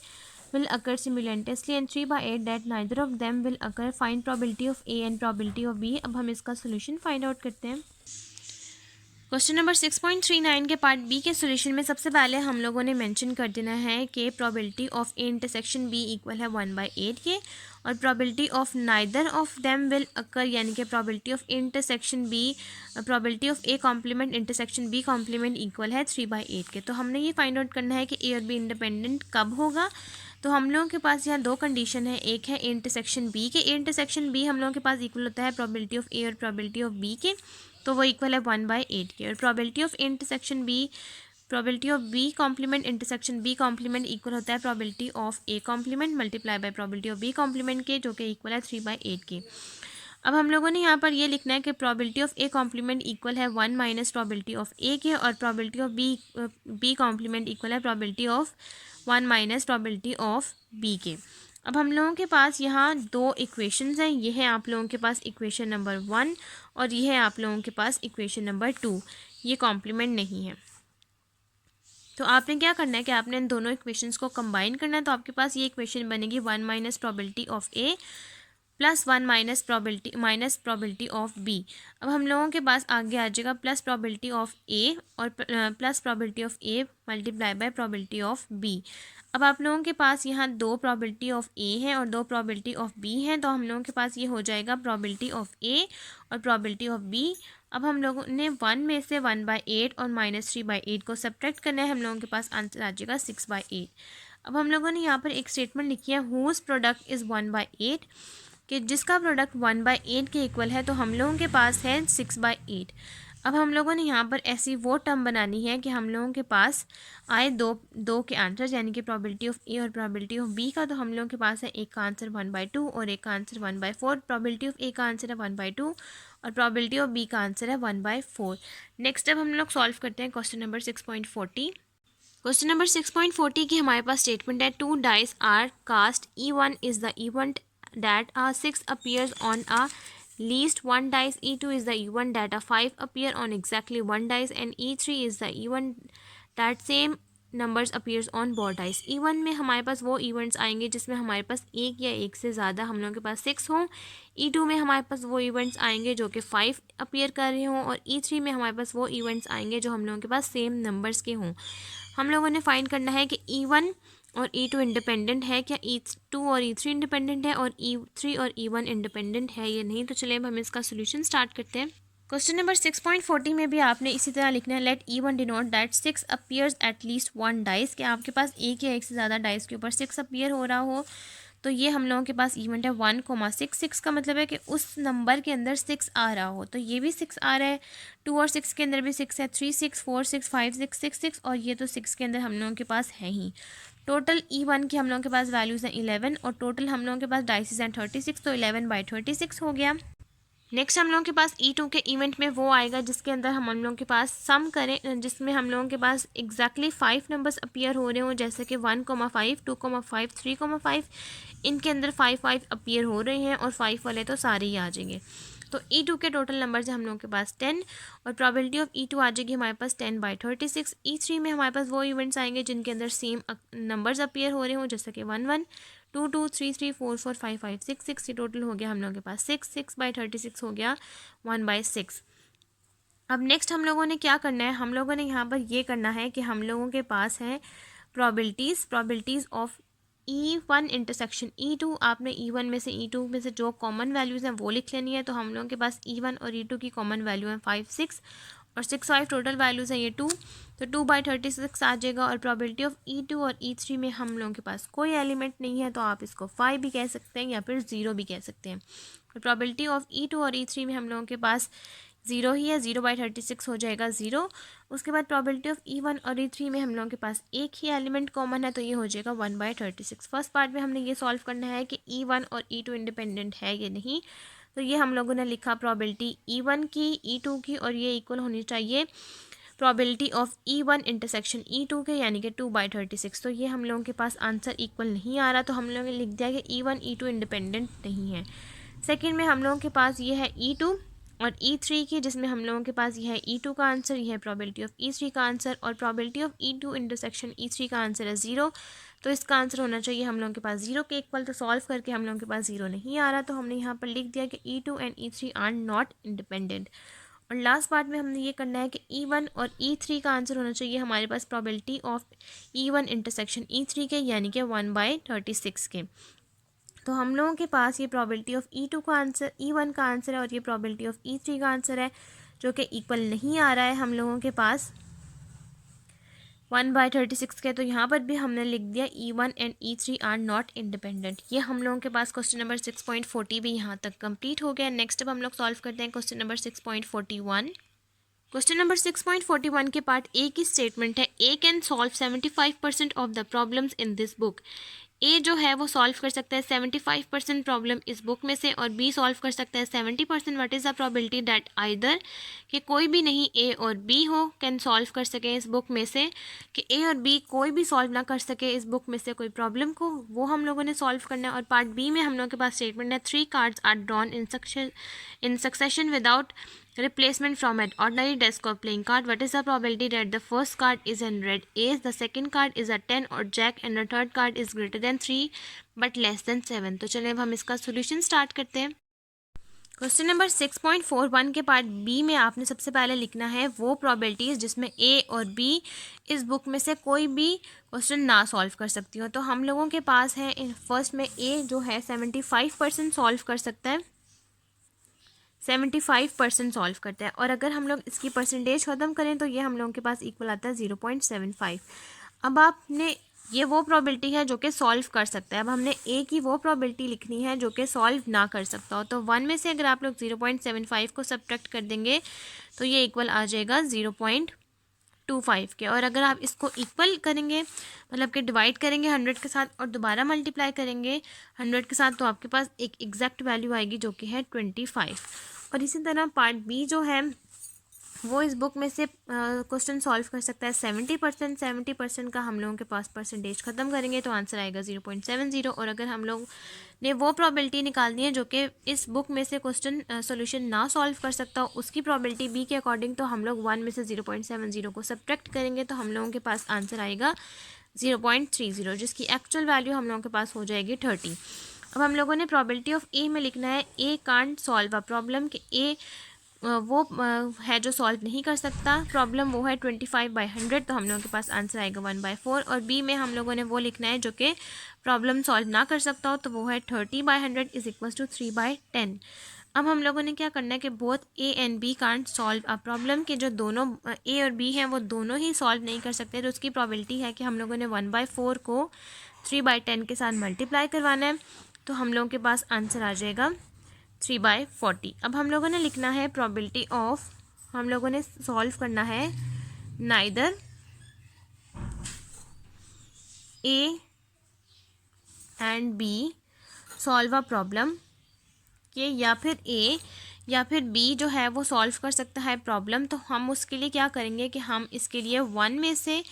will occur simultaneously and 3/8 that neither of them will occur. Find probability of A and probability of B। अब हम इसका solution find out करते हैं। Question number 6.39 के part B के solution में सबसे पहले हम लोगों ने मेंशन कर देना है कि probability of A intersection B equal है 1/8 के, और probability of neither of them will occur, यानी कि probability of intersection B probability of A complement intersection B complement equal है 3/8 के। तो हमने ये फाइंड आउट करना है कि ए और बी इंडिपेंडेंट कब होगा। तो हम लोगों के पास यहाँ दो कंडीशन है, एक है इंटरसेक्शन बी के, इंटरसेक्शन बी हम लोगों के पास इक्वल होता है प्रोबेबिलिटी ऑफ ए और प्रोबेबिलिटी ऑफ बी के, तो वो इक्वल है 1/8 के, और probability of intersection B probability of B complement intersection B complement equal होता है probability of A complement multiply by probability of B complement के, जो कि इक्वल है 3/8 के। अब हम लोगों ने यहाँ पर ये लिखना है कि probability of A complement equal है 1 माइनस प्रोबेबिलिटी ऑफ ए के, और probability of B complement equal है probability of 1 minus probability of B के। अब हम लोगों के पास यहाँ दो इक्वेशंस हैं, ये है आप लोगों के पास इक्वेशन नंबर 1 और ये है आप लोगों के पास इक्वेशन नंबर 2। ये कॉम्प्लीमेंट नहीं है, तो आपने क्या करना है कि आपने इन दोनों इक्वेशंस को कंबाइन करना है। तो आपके पास ये इक्वेशन बनेगी 1 minus probability of A plus 1 minus probability of B. अब हम लोगों के पास आगे आ जाएगा प्लस प्रोबेबिलिटी ऑफ ए और plus probability of A multiply by probability of B. अब आप लोगों के पास यहाँ दो प्रोबेबिलिटी ऑफ ए हैं और दो प्रोबेबिलिटी ऑफ बी हैं, तो हम लोगों के पास ये हो जाएगा प्रोबेबिलिटी ऑफ ए और प्रोबेबिलिटी ऑफ बी। अब हम लोगों ने 1 में से 1/8 और -3/8 को सब्ट्रैक्ट करना है, हम लोगों के पास आंसर आ जाएगा 6/8। अब हम लोगों ने यहाँ पर एक स्टेटमेंट लिखी है, हुज प्रोडक्ट इज़ 1/8, कि जिसका प्रोडक्ट 1/8 के इक्वल है, तो हम लोगों के पास है 6/8। अब हम लोगों ने यहाँ पर ऐसी वो टर्म बनानी है कि हम लोगों के पास आए दो के आंसर, यानी कि प्रोबेबिलिटी ऑफ ए और प्रोबेबिलिटी ऑफ बी का। तो हम लोगों के पास है एक का आंसर 1/2 और एक का आंसर 1/4। प्रोबेबिलिटी ऑफ ए का आंसर है 1/2 और प्रोबेबिलिटी ऑफ बी का आंसर है 1/4। नेक्स्ट अब हम लोग सॉल्व करते हैं क्वेश्चन नंबर 6.40। क्वेश्चन नंबर 6.40 की हमारे पास स्टेटमेंट है, 2 dice are cast, E1 is the event that a 6 appears on a least one dice, E2 is the event that a 5 appear on exactly one dice, and E3 is the event that same numbers appears on both dice। E1 में हमारे पास वो events आएंगे जिसमें हमारे पास एक या एक से ज़्यादा हम लोगों के पास 6 हों। E2 में हमारे पास वो इवेंट्स आएंगे जो कि 5 अपीयर कर रहे हों, और E3 में हमारे पास वो इवेंट्स आएंगे जो हम लोगों के पास सेम नंबर्स के हों। हम लोगों ने फाइंड करना है कि E1 और E2 इंडिपेंडेंट है क्या, E2 और E3 इंडिपेंडेंट है और E3 और E1 इंडिपेंडेंट है या नहीं। तो चलिए अब हम इसका सोल्यूशन स्टार्ट करते हैं। क्वेश्चन नंबर 6.40 में भी आपने इसी तरह लिखना है, let E1 denote that 6 appears at least 1 dice, कि आपके पास एक या एक से ज़्यादा डाइस के ऊपर 6 अपीयर हो रहा हो। तो ये हम लोगों के पास इवेंट है 1,6। 6 का मतलब है कि उस नंबर के अंदर 6 आ रहा हो, तो ये भी 6 आ रहा है। 2 और 6 के अंदर भी 6 है, 3 6 4 6 5 6 6 6, और ये तो 6 के अंदर हम लोगों के पास है ही। टोटल E1 की हम लोगों के पास वैल्यूज़ हैं 11 और टोटल हम लोगों के पास डाइसेस हैं 36, तो 11/36 हो गया। नेक्स्ट हम लोगों के पास E2 के इवेंट में वो आएगा जिसके अंदर हम लोगों के पास सम करें, जिसमें हम लोगों के पास एग्जैक्टली 5 नंबर्स अपीयर हो रहे हों, जैसे कि 1,5 2,5 3,5, इनके अंदर 5 अपीयर हो रहे हैं और 5 वाले तो सारे ही आ जाएंगे। तो E2 के टोटल नंबर्स हैं हम लोगों के पास 10 और प्रोबेबिलिटी ऑफ E2 आ जाएगी हमारे पास 10/36। E3 में हमारे पास वो इवेंट्स आएंगे जिनके अंदर सेम नंबर्स अपीयर हो रहे हों, जैसे कि 1 1 2 2 3 3 4 4 5 5 6 6, ये टोटल हो गया हम लोगों के पास 6 6/36 हो गया 1/6। अब नेक्स्ट हम लोगों ने क्या करना है, हम लोगों ने यहाँ पर ये करना है कि हम लोगों के पास है probabilities of E1 intersection E2। आपने E1 में से E2 में से जो कॉमन वैल्यूज़ हैं वो लिख लेनी है। तो हम लोगों के पास E1 और E2 की कॉमन वैल्यू है 5 6 और 6 5, टोटल वैल्यूज़ हैं ये 2, तो 2/36 आ जाएगा। और प्रोबेबिलिटी ऑफ E2 और E3 में हम लोगों के पास कोई एलिमेंट नहीं है, तो आप इसको 5 भी कह सकते हैं या फिर 0 भी कह सकते हैं। और प्रोबेबिलिटी ऑफ E2 और E3 में हम लोगों के पास 0 ही है, 0/36 हो जाएगा 0। उसके बाद प्रोबेबिलिटी ऑफ E1 और E3 में हम लोगों के पास एक ही एलिमेंट कॉमन है, तो ये हो जाएगा 1/36। फर्स्ट पार्ट में हमने ये सॉल्व करना है कि E1 और E2 इंडिपेंडेंट है या नहीं। तो ये हम लोगों ने लिखा प्रोबेबिलिटी E1 की, E2 की, और ये इक्वल होनी चाहिए probability of E1 intersection E2 के, यानी कि 2/36। तो ये हम लोगों के पास आंसर इक्वल नहीं आ रहा, तो हम लोगों ने लिख दिया कि E1 E2 इंडिपेंडेंट नहीं है। सेकेंड में हम लोगों के पास ये है E2 और E3 की, जिसमें हम लोगों के पास ये है E2 का आंसर, ये है प्रोबेबिलिटी ऑफ E3 का आंसर, और probability of E2 intersection E3 का आंसर है 0। तो इसका आंसर होना चाहिए हम लोगों के पास 0 के इक्वल। तो सॉल्व करके हम लोगों के पास 0 नहीं आ रहा, तो हमने यहाँ पर लिख दिया कि E2 and E3 are not independent. और लास्ट पार्ट में हमने ये करना है कि E1 और E3 का आंसर होना चाहिए हमारे पास probability of E1 intersection E3 के, यानी कि 1/36 के। तो हम लोगों के पास ये प्रोबेबिलिटी ऑफ E2 का आंसर, E1 का आंसर है, और ये प्रोबेबिलिटी ऑफ E3 का आंसर है, जो कि इक्वल नहीं आ रहा है हम लोगों के पास 1/36 के। तो यहाँ पर भी हमने लिख दिया E1 and E3 are not independent. ये हम लोगों के पास क्वेश्चन नंबर 6.40 भी यहाँ तक कंप्लीट हो गया। नेक्स्ट अब हम लोग सॉल्व करते हैं क्वेश्चन नंबर 6.41। क्वेश्चन नंबर 6.41 के पार्ट ए की स्टेटमेंट है, A can solve 75% of the problems in this book. A जो है वो सॉल्व कर सकता है 75% प्रॉब्लम इस बुक में से, और बी सॉल्व कर सकता है 70%। What is the probability that either, कि कोई भी नहीं ए और बी हो, कैन सॉल्व कर सके इस बुक में से, कि ए और बी कोई भी सॉल्व ना कर सके इस बुक में से कोई प्रॉब्लम को, वो हम लोगों ने सॉल्व करना है। और पार्ट बी में हम लोगों के पास स्टेटमेंट है, 3 cards are drawn in succession without replacement from an ordinary desk or playing card. What is the probability that the first card is in red ace, the second card is a 10 or jack, and the third card is greater than 3 but less than 7। तो चलिए अब हम इसका solution start करते हैं। Question number 6.41 के part B में आपने सबसे पहले लिखना है वो प्रोबेबिलिटीज़ जिसमें ए और बी इस बुक में से कोई भी क्वेश्चन ना सॉल्व कर सकती हो। तो हम लोगों के पास है फर्स्ट में ए जो है 75% सॉल्व कर सकता है, 75% सॉल्व करता है। और अगर हम लोग इसकी परसेंटेज ख़त्म करें तो ये हम लोगों के पास इक्वल आता है 0.75। अब आपने ये वो प्रोबेबिलिटी है जो कि सॉल्व कर सकता है। अब हमने ए की वो प्रोबेबिलिटी लिखनी है जो कि सॉल्व ना कर सकता हो। तो 1 में से अगर आप लोग 0.75 को सब्ट्रैक्ट कर देंगे तो ये इक्वल आ जाएगा 0.25 के। और अगर आप इसको इक्वल करेंगे, मतलब कि डिवाइड करेंगे 100 के साथ और दोबारा मल्टीप्लाई करेंगे 100 के साथ, तो आपके पास एक एग्जैक्ट वैल्यू आएगी जो कि है 25। और इसी तरह पार्ट बी जो है वो इस बुक में से क्वेश्चन सॉल्व कर सकता है 70%। 70% का हम लोगों के पास परसेंटेज ख़त्म करेंगे तो आंसर आएगा 0.70। और अगर हम लोग ने वो प्रोबेबिलिटी निकालनी है जो कि इस बुक में से क्वेश्चन सॉल्यूशन ना सॉल्व कर सकता हो, उसकी प्रोबेबिलिटी बी के अकॉर्डिंग, तो हम लोग 1 में से 0.70 को सब्ट्रैक्ट करेंगे तो हम लोगों के पास आंसर आएगा 0.30, जिसकी एक्चुअल वैल्यू हम लोगों के पास हो जाएगी 30। अब हम लोगों ने प्रोबेबिलिटी ऑफ ए में लिखना है ए कांट सॉल्व अ प्रॉब्लम, कि ए है जो सॉल्व नहीं कर सकता प्रॉब्लम, वो है 25/100, तो हम लोगों के पास आंसर आएगा 1/4। और बी में हम लोगों ने वो लिखना है जो कि प्रॉब्लम सॉल्व ना कर सकता हो, तो वो है 30/100 इज इक्वल टू 3/10। अब हम लोगों ने क्या करना है कि both A and B can't solve a problem, के जो दोनों ए और बी हैं वो दोनों ही सॉल्व नहीं कर सकते, तो उसकी प्रॉबिलिटी है कि हम लोगों ने 1/4 को 3/10 के साथ मल्टीप्लाई करवाना है, तो हम लोगों के पास आंसर आ जाएगा 3/40। अब हम लोगों ने लिखना है प्रॉबिलिटी ऑफ, हम लोगों ने सॉल्व करना है neither A and B solve a problem, के या फिर ए या फिर बी जो है वो सॉल्व कर सकता है प्रॉब्लम, तो हम उसके लिए क्या करेंगे कि हम इसके लिए 1 में से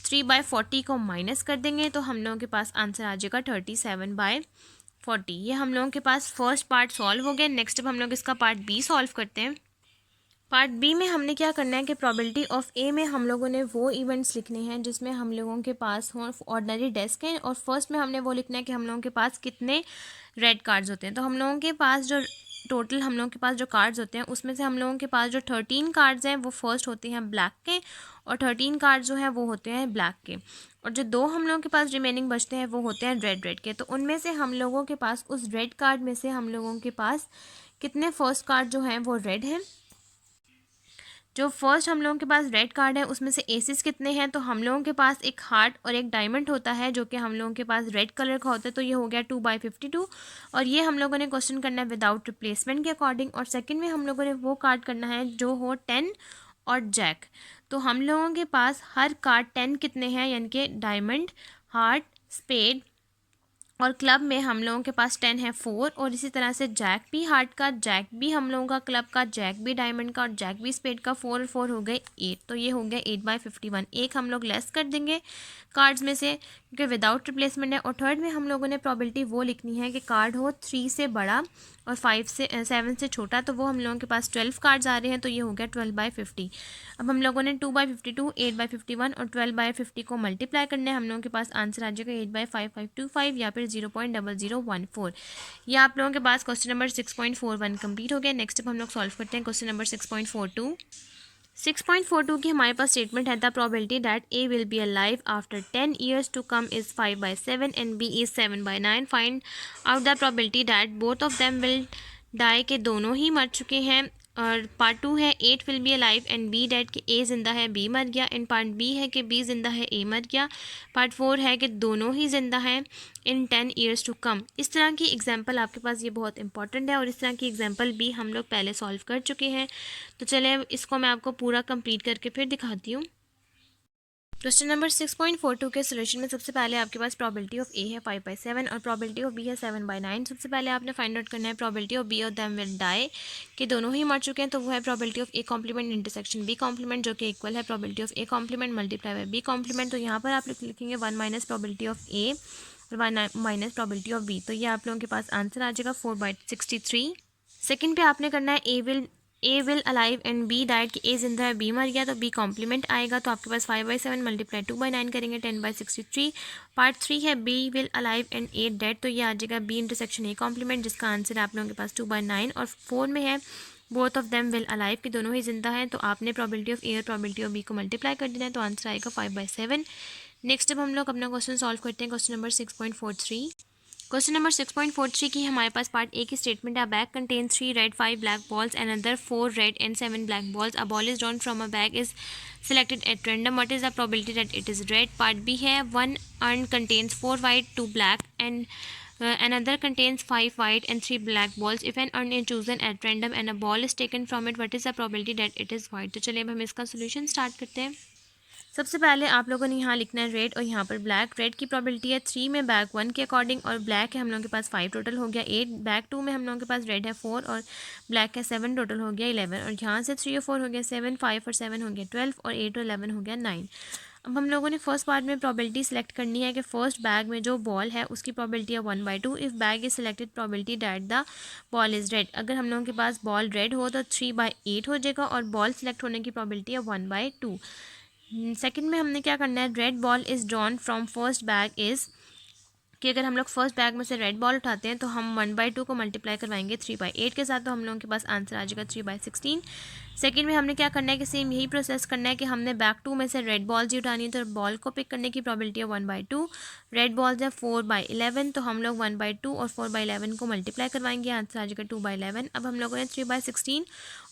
3/40 को माइनस कर देंगे, तो हम लोगों के पास आंसर आ जाएगा 37/40। ये हम लोगों के पास फर्स्ट पार्ट सॉल्व हो गया। नेक्स्ट अब हम लोग इसका पार्ट बी सॉल्व करते हैं। पार्ट बी में हमने क्या करना है कि प्रोबेबिलिटी ऑफ ए में हम लोगों ने वो इवेंट्स लिखने हैं जिसमें हम लोगों के पास हो ऑर्डिनरी डेस्क है, और फर्स्ट में हमने वो लिखना है कि हम लोगों के पास कितने रेड कार्ड्स होते हैं। तो हम लोगों के पास जो टोटल हम लोगों के पास जो कार्ड्स होते हैं उसमें से हम लोगों के पास जो 13 कार्ड्स हैं वो फर्स्ट होते हैं ब्लैक के, और 13 कार्ड्स जो हैं वो होते हैं ब्लैक के, और जो 2 हम लोगों के पास रिमेनिंग बचते हैं वो होते हैं रेड के। तो उनमें से हम लोगों के पास उस रेड कार्ड में से हम लोगों के पास कितने फर्स्ट कार्ड जो हैं वो रेड हैं। जो फर्स्ट हम लोगों के पास रेड कार्ड है उसमें से एसिस कितने हैं, तो हम लोगों के पास एक हार्ट और एक डायमंड होता है जो कि हम लोगों के पास रेड कलर का होता है, तो ये हो गया 2/52, और ये हम लोगों ने क्वेश्चन करना है विदाउट रिप्लेसमेंट के अकॉर्डिंग। और सेकंड में हम लोगों ने वो कार्ड करना है जो हो 10 और जैक, तो हम लोगों के पास हर कार्ड 10 कितने हैं, यानी कि डायमंड, हार्ट, स्पेड और क्लब में हम लोगों के पास 10 है 4, और इसी तरह से जैक भी हार्ट का, जैक भी हम लोगों का क्लब का, जैक भी डायमंड का और जैक भी स्पेड का, 4 और 4 हो गए 8, तो ये हो गया 8/51। एक हम लोग लेस कर देंगे कार्ड्स में से क्योंकि विदाउट रिप्लेसमेंट है। और थर्ड में हम लोगों ने प्रॉबिलिटी वो लिखनी है कि कार्ड हो 3 से बड़ा और 7 से छोटा, तो वो हम लोगों के पास 12 कार्ड्स आ रहे हैं, तो ये हो गया 12/50। अब हम लोगों ने 2/52, 8/51 और 12/50 को मल्टीप्लाई करना है, हम लोगों के पास आंसर आ जाएगा 8/5525 या फिर 0.0014। ये आप लोगों के पास क्वेश्चन नंबर 6.41 कंप्लीट हो गया। नेक्स्ट अब हम लोग सॉल्व करते हैं क्वेश्चन नंबर 6.42। 6.42 की हमारे पास स्टेटमेंट है the probability that A will be alive after 10 years to come is 5/7 and B is 7/9। Find out the probability that both of them will die, के दोनों ही मर चुके हैं। और पार्ट 2 है 8 will be alive and B dead, कि A जिंदा है बी मर गया। इन पार्ट बी है कि बी जिंदा है ए मर गया। पार्ट 4 है कि दोनों ही जिंदा हैं इन 10 years टू कम। इस तरह की एग्जाम्पल आपके पास ये बहुत इंपॉर्टेंट है, और इस तरह की एग्जाम्पल भी हम लोग पहले सॉल्व कर चुके हैं। तो चले इसको मैं आपको पूरा कंप्लीट करके फिर दिखाती हूँ। क्वेश्चन नंबर 6.42 के सोल्यूशन में सबसे पहले आपके पास प्रोबेबिलिटी ऑफ ए है 5/7 और प्रोबेबिलिटी ऑफ बी है 7/9। सबसे पहले आपने फाइंड आउट करना है प्रोबेबिलिटी ऑफ बी और देम विल डाई, कि दोनों ही मर चुके हैं, तो वो है probability of A complement intersection B complement, जो कि इक्वल है probability of A complement multiply by B complement. तो यहाँ पर आप लिखेंगे 1 माइनस प्रोबेबिलिटी ऑफ ए और 1 माइनस प्रोबेबिलिटी ऑफ बी, तो ये आप लोगों के पास आंसर आ जाएगा 4/63। सेकेंड पे आपने करना है A will alive and B died, कि ए जिंदा है बी मर गया, तो बी कॉम्प्लीमेंट आएगा, तो आपके पास 5/7 मल्टीप्लाई 2/9 करेंगे 10/63। पार्ट 3 है B will alive and A dead, तो ये आ जाएगा बी इंटरसेक्शन ए कॉम्प्लीमेंट, जिसका आंसर आप लोगों के पास 2/9। और 4 में है both of them will alive, कि दोनों ही जिंदा हैं, तो आपने प्रोबेबिलिटी ऑफ ए और प्रोबेबिलिटी ऑफ बी को मल्टीप्लाई कर देना है, तो आंसर आएगा 5/7। नेक्स्ट अब हम लोग अपना क्वेश्चन सॉल्व करते हैं क्वेश्चन नंबर 6.43। क्वेश्चन नंबर 6.43 की हमारे पास पार्ट ए की स्टेटमेंट है bag contain 3 red 5 black balls and other 4 red and 7 black balls. A ball is drawn from a bag is selected at random. What is the probability that it is red? Part B है 1 urn contains 4 white 2 black and another contains 5 white and 3 black balls. If an urn is chosen at random and a ball is taken from it, what is the probability that it is white? तो चलिए अब हम इसका solution start करते हैं। सबसे पहले आप लोगों ने यहाँ लिखना है रेड और यहाँ पर ब्लैक। रेड की प्रोबेबिलिटी है 3 में बैग 1 के अकॉर्डिंग, और ब्लैक है हम लोगों के पास 5 टोटल हो गया 8। बैग 2 में हम लोगों के पास रेड है 4 और ब्लैक है 7 टोटल हो गया 11। और यहाँ से 3 और 4 हो गया 7, 5 और 7 हो गया 12 और 8 और 11 हो गया 9। अब हम लोगों ने फर्स्ट पार्ट में प्रोबेबिलिटी सेलेक्ट करनी है कि फर्स्ट बैग में जो बॉल है उसकी प्रोबेबिलिटी है 1/2। If bag is selected probability that the ball is red, अगर हम लोगों के पास बॉल रेड हो तो 3/8 हो जाएगा, और बॉल सेलेक्ट होने की प्रोबेबिलिटी है 1/2। सेकंड में हमने क्या करना है red ball is drawn from first bag is, कि अगर हम लोग फर्स्ट बैग में से रेड बॉल उठाते हैं तो हम 1/2 को मल्टीप्लाई करवाएंगे 3/8 के साथ, तो हम लोगों के पास आंसर आ जाएगा 3/16। सेकंड में हमने क्या करना है कि सेम यही प्रोसेस करना है कि हमने बैग 2 में से रेड बॉल्स ही उठानी है, तो बॉल को पिक करने की प्रोबेबिलिटी है 1/2। रेड बॉल्स है 4/11, तो हम लोग 1/2 और 4/11 को मल्टीप्लाई करवाएंगे, आंसर आ जाएगा 2/11। अब हम लोगों ने 3/16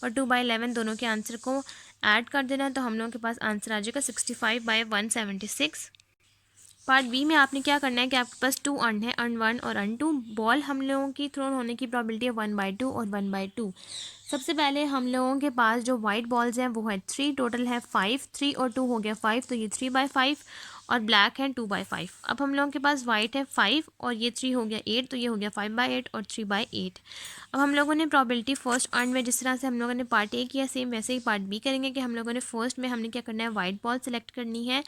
और 2/11 दोनों के आंसर को ऐड कर देना है, तो हम लोगों के पास आंसर आ जाएगा 65/176। पार्ट बी में आपने क्या करना है कि आपके पास 2 अर्न है, अर्न 1 और अर्न 2। बॉल हम लोगों की थ्रोन होने की प्रोबेबिलिटी है 1/2 और 1/2। सबसे पहले हम लोगों के पास जो वाइट बॉल्स हैं वो है 3, टोटल है 5, 3 और 2 हो गया 5, तो ये 3/5 और ब्लैक है 2/5। अब हम लोगों के पास वाइट है 5 और ये 3 हो गया 8, तो ये हो गया 5/8 और 3/8। अब हम लोगों ने प्रोबेबिलिटी फर्स्ट अर्न में जिस तरह से हम लोगों ने पार्ट ए किया, सेम वैसे ही पार्ट बी करेंगे कि हम लोगों ने फर्स्ट में हमने क्या करना है, वाइट बॉल सेलेक्ट करनी है।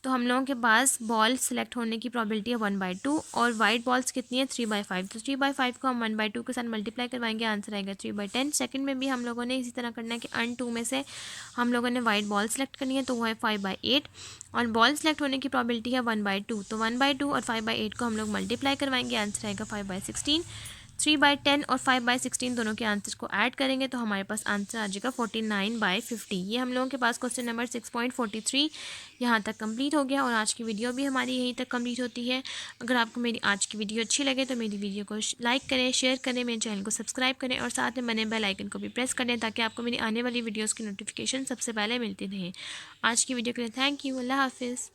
तो हम लोगों के पास बॉल सेलेक्ट होने की प्रोबेबिलिटी है 1/2 और वाइट बॉल्स कितनी है 3/5, तो 3/5 को हम 1/2 के साथ मल्टीप्लाई करवाएंगे, आंसर आएगा 3/10। सेकंड में भी हम लोगों ने इसी तरह करना है कि अर्न 2 में से हम लोगों ने वाइट बॉल सेलेक्ट करनी है, तो वो है 5/8 और बॉल सेलेक्ट होने की प्रोबेबिलिटी है 1/2, तो 1/2 और 5/8 को हम लोग मल्टीप्लाई करवाएंगे, आंसर आएगा 5/16। 3/10 और 5/16 दोनों के आंसर को ऐड करेंगे तो हमारे पास आंसर आ जाएगा 49/50। ये हम लोगों के पास क्वेश्चन नंबर 6.43 यहाँ तक कंप्लीट हो गया और आज की वीडियो भी हमारी यहीं तक कंप्लीट होती है। अगर आपको मेरी आज की वीडियो अच्छी लगे तो मेरी वीडियो को लाइक करें, शेयर करें, मेरे चैनल को सब्सक्राइब करें और साथ में बने बेल आइकन को भी प्रेस करें ताकि आपको मेरी आने वाली वीडियोज़ की नोटिफिकेशन सबसे पहले मिलती रहे। आज की वीडियो के लिए थैंक यू। अल्लाह हाफिज़।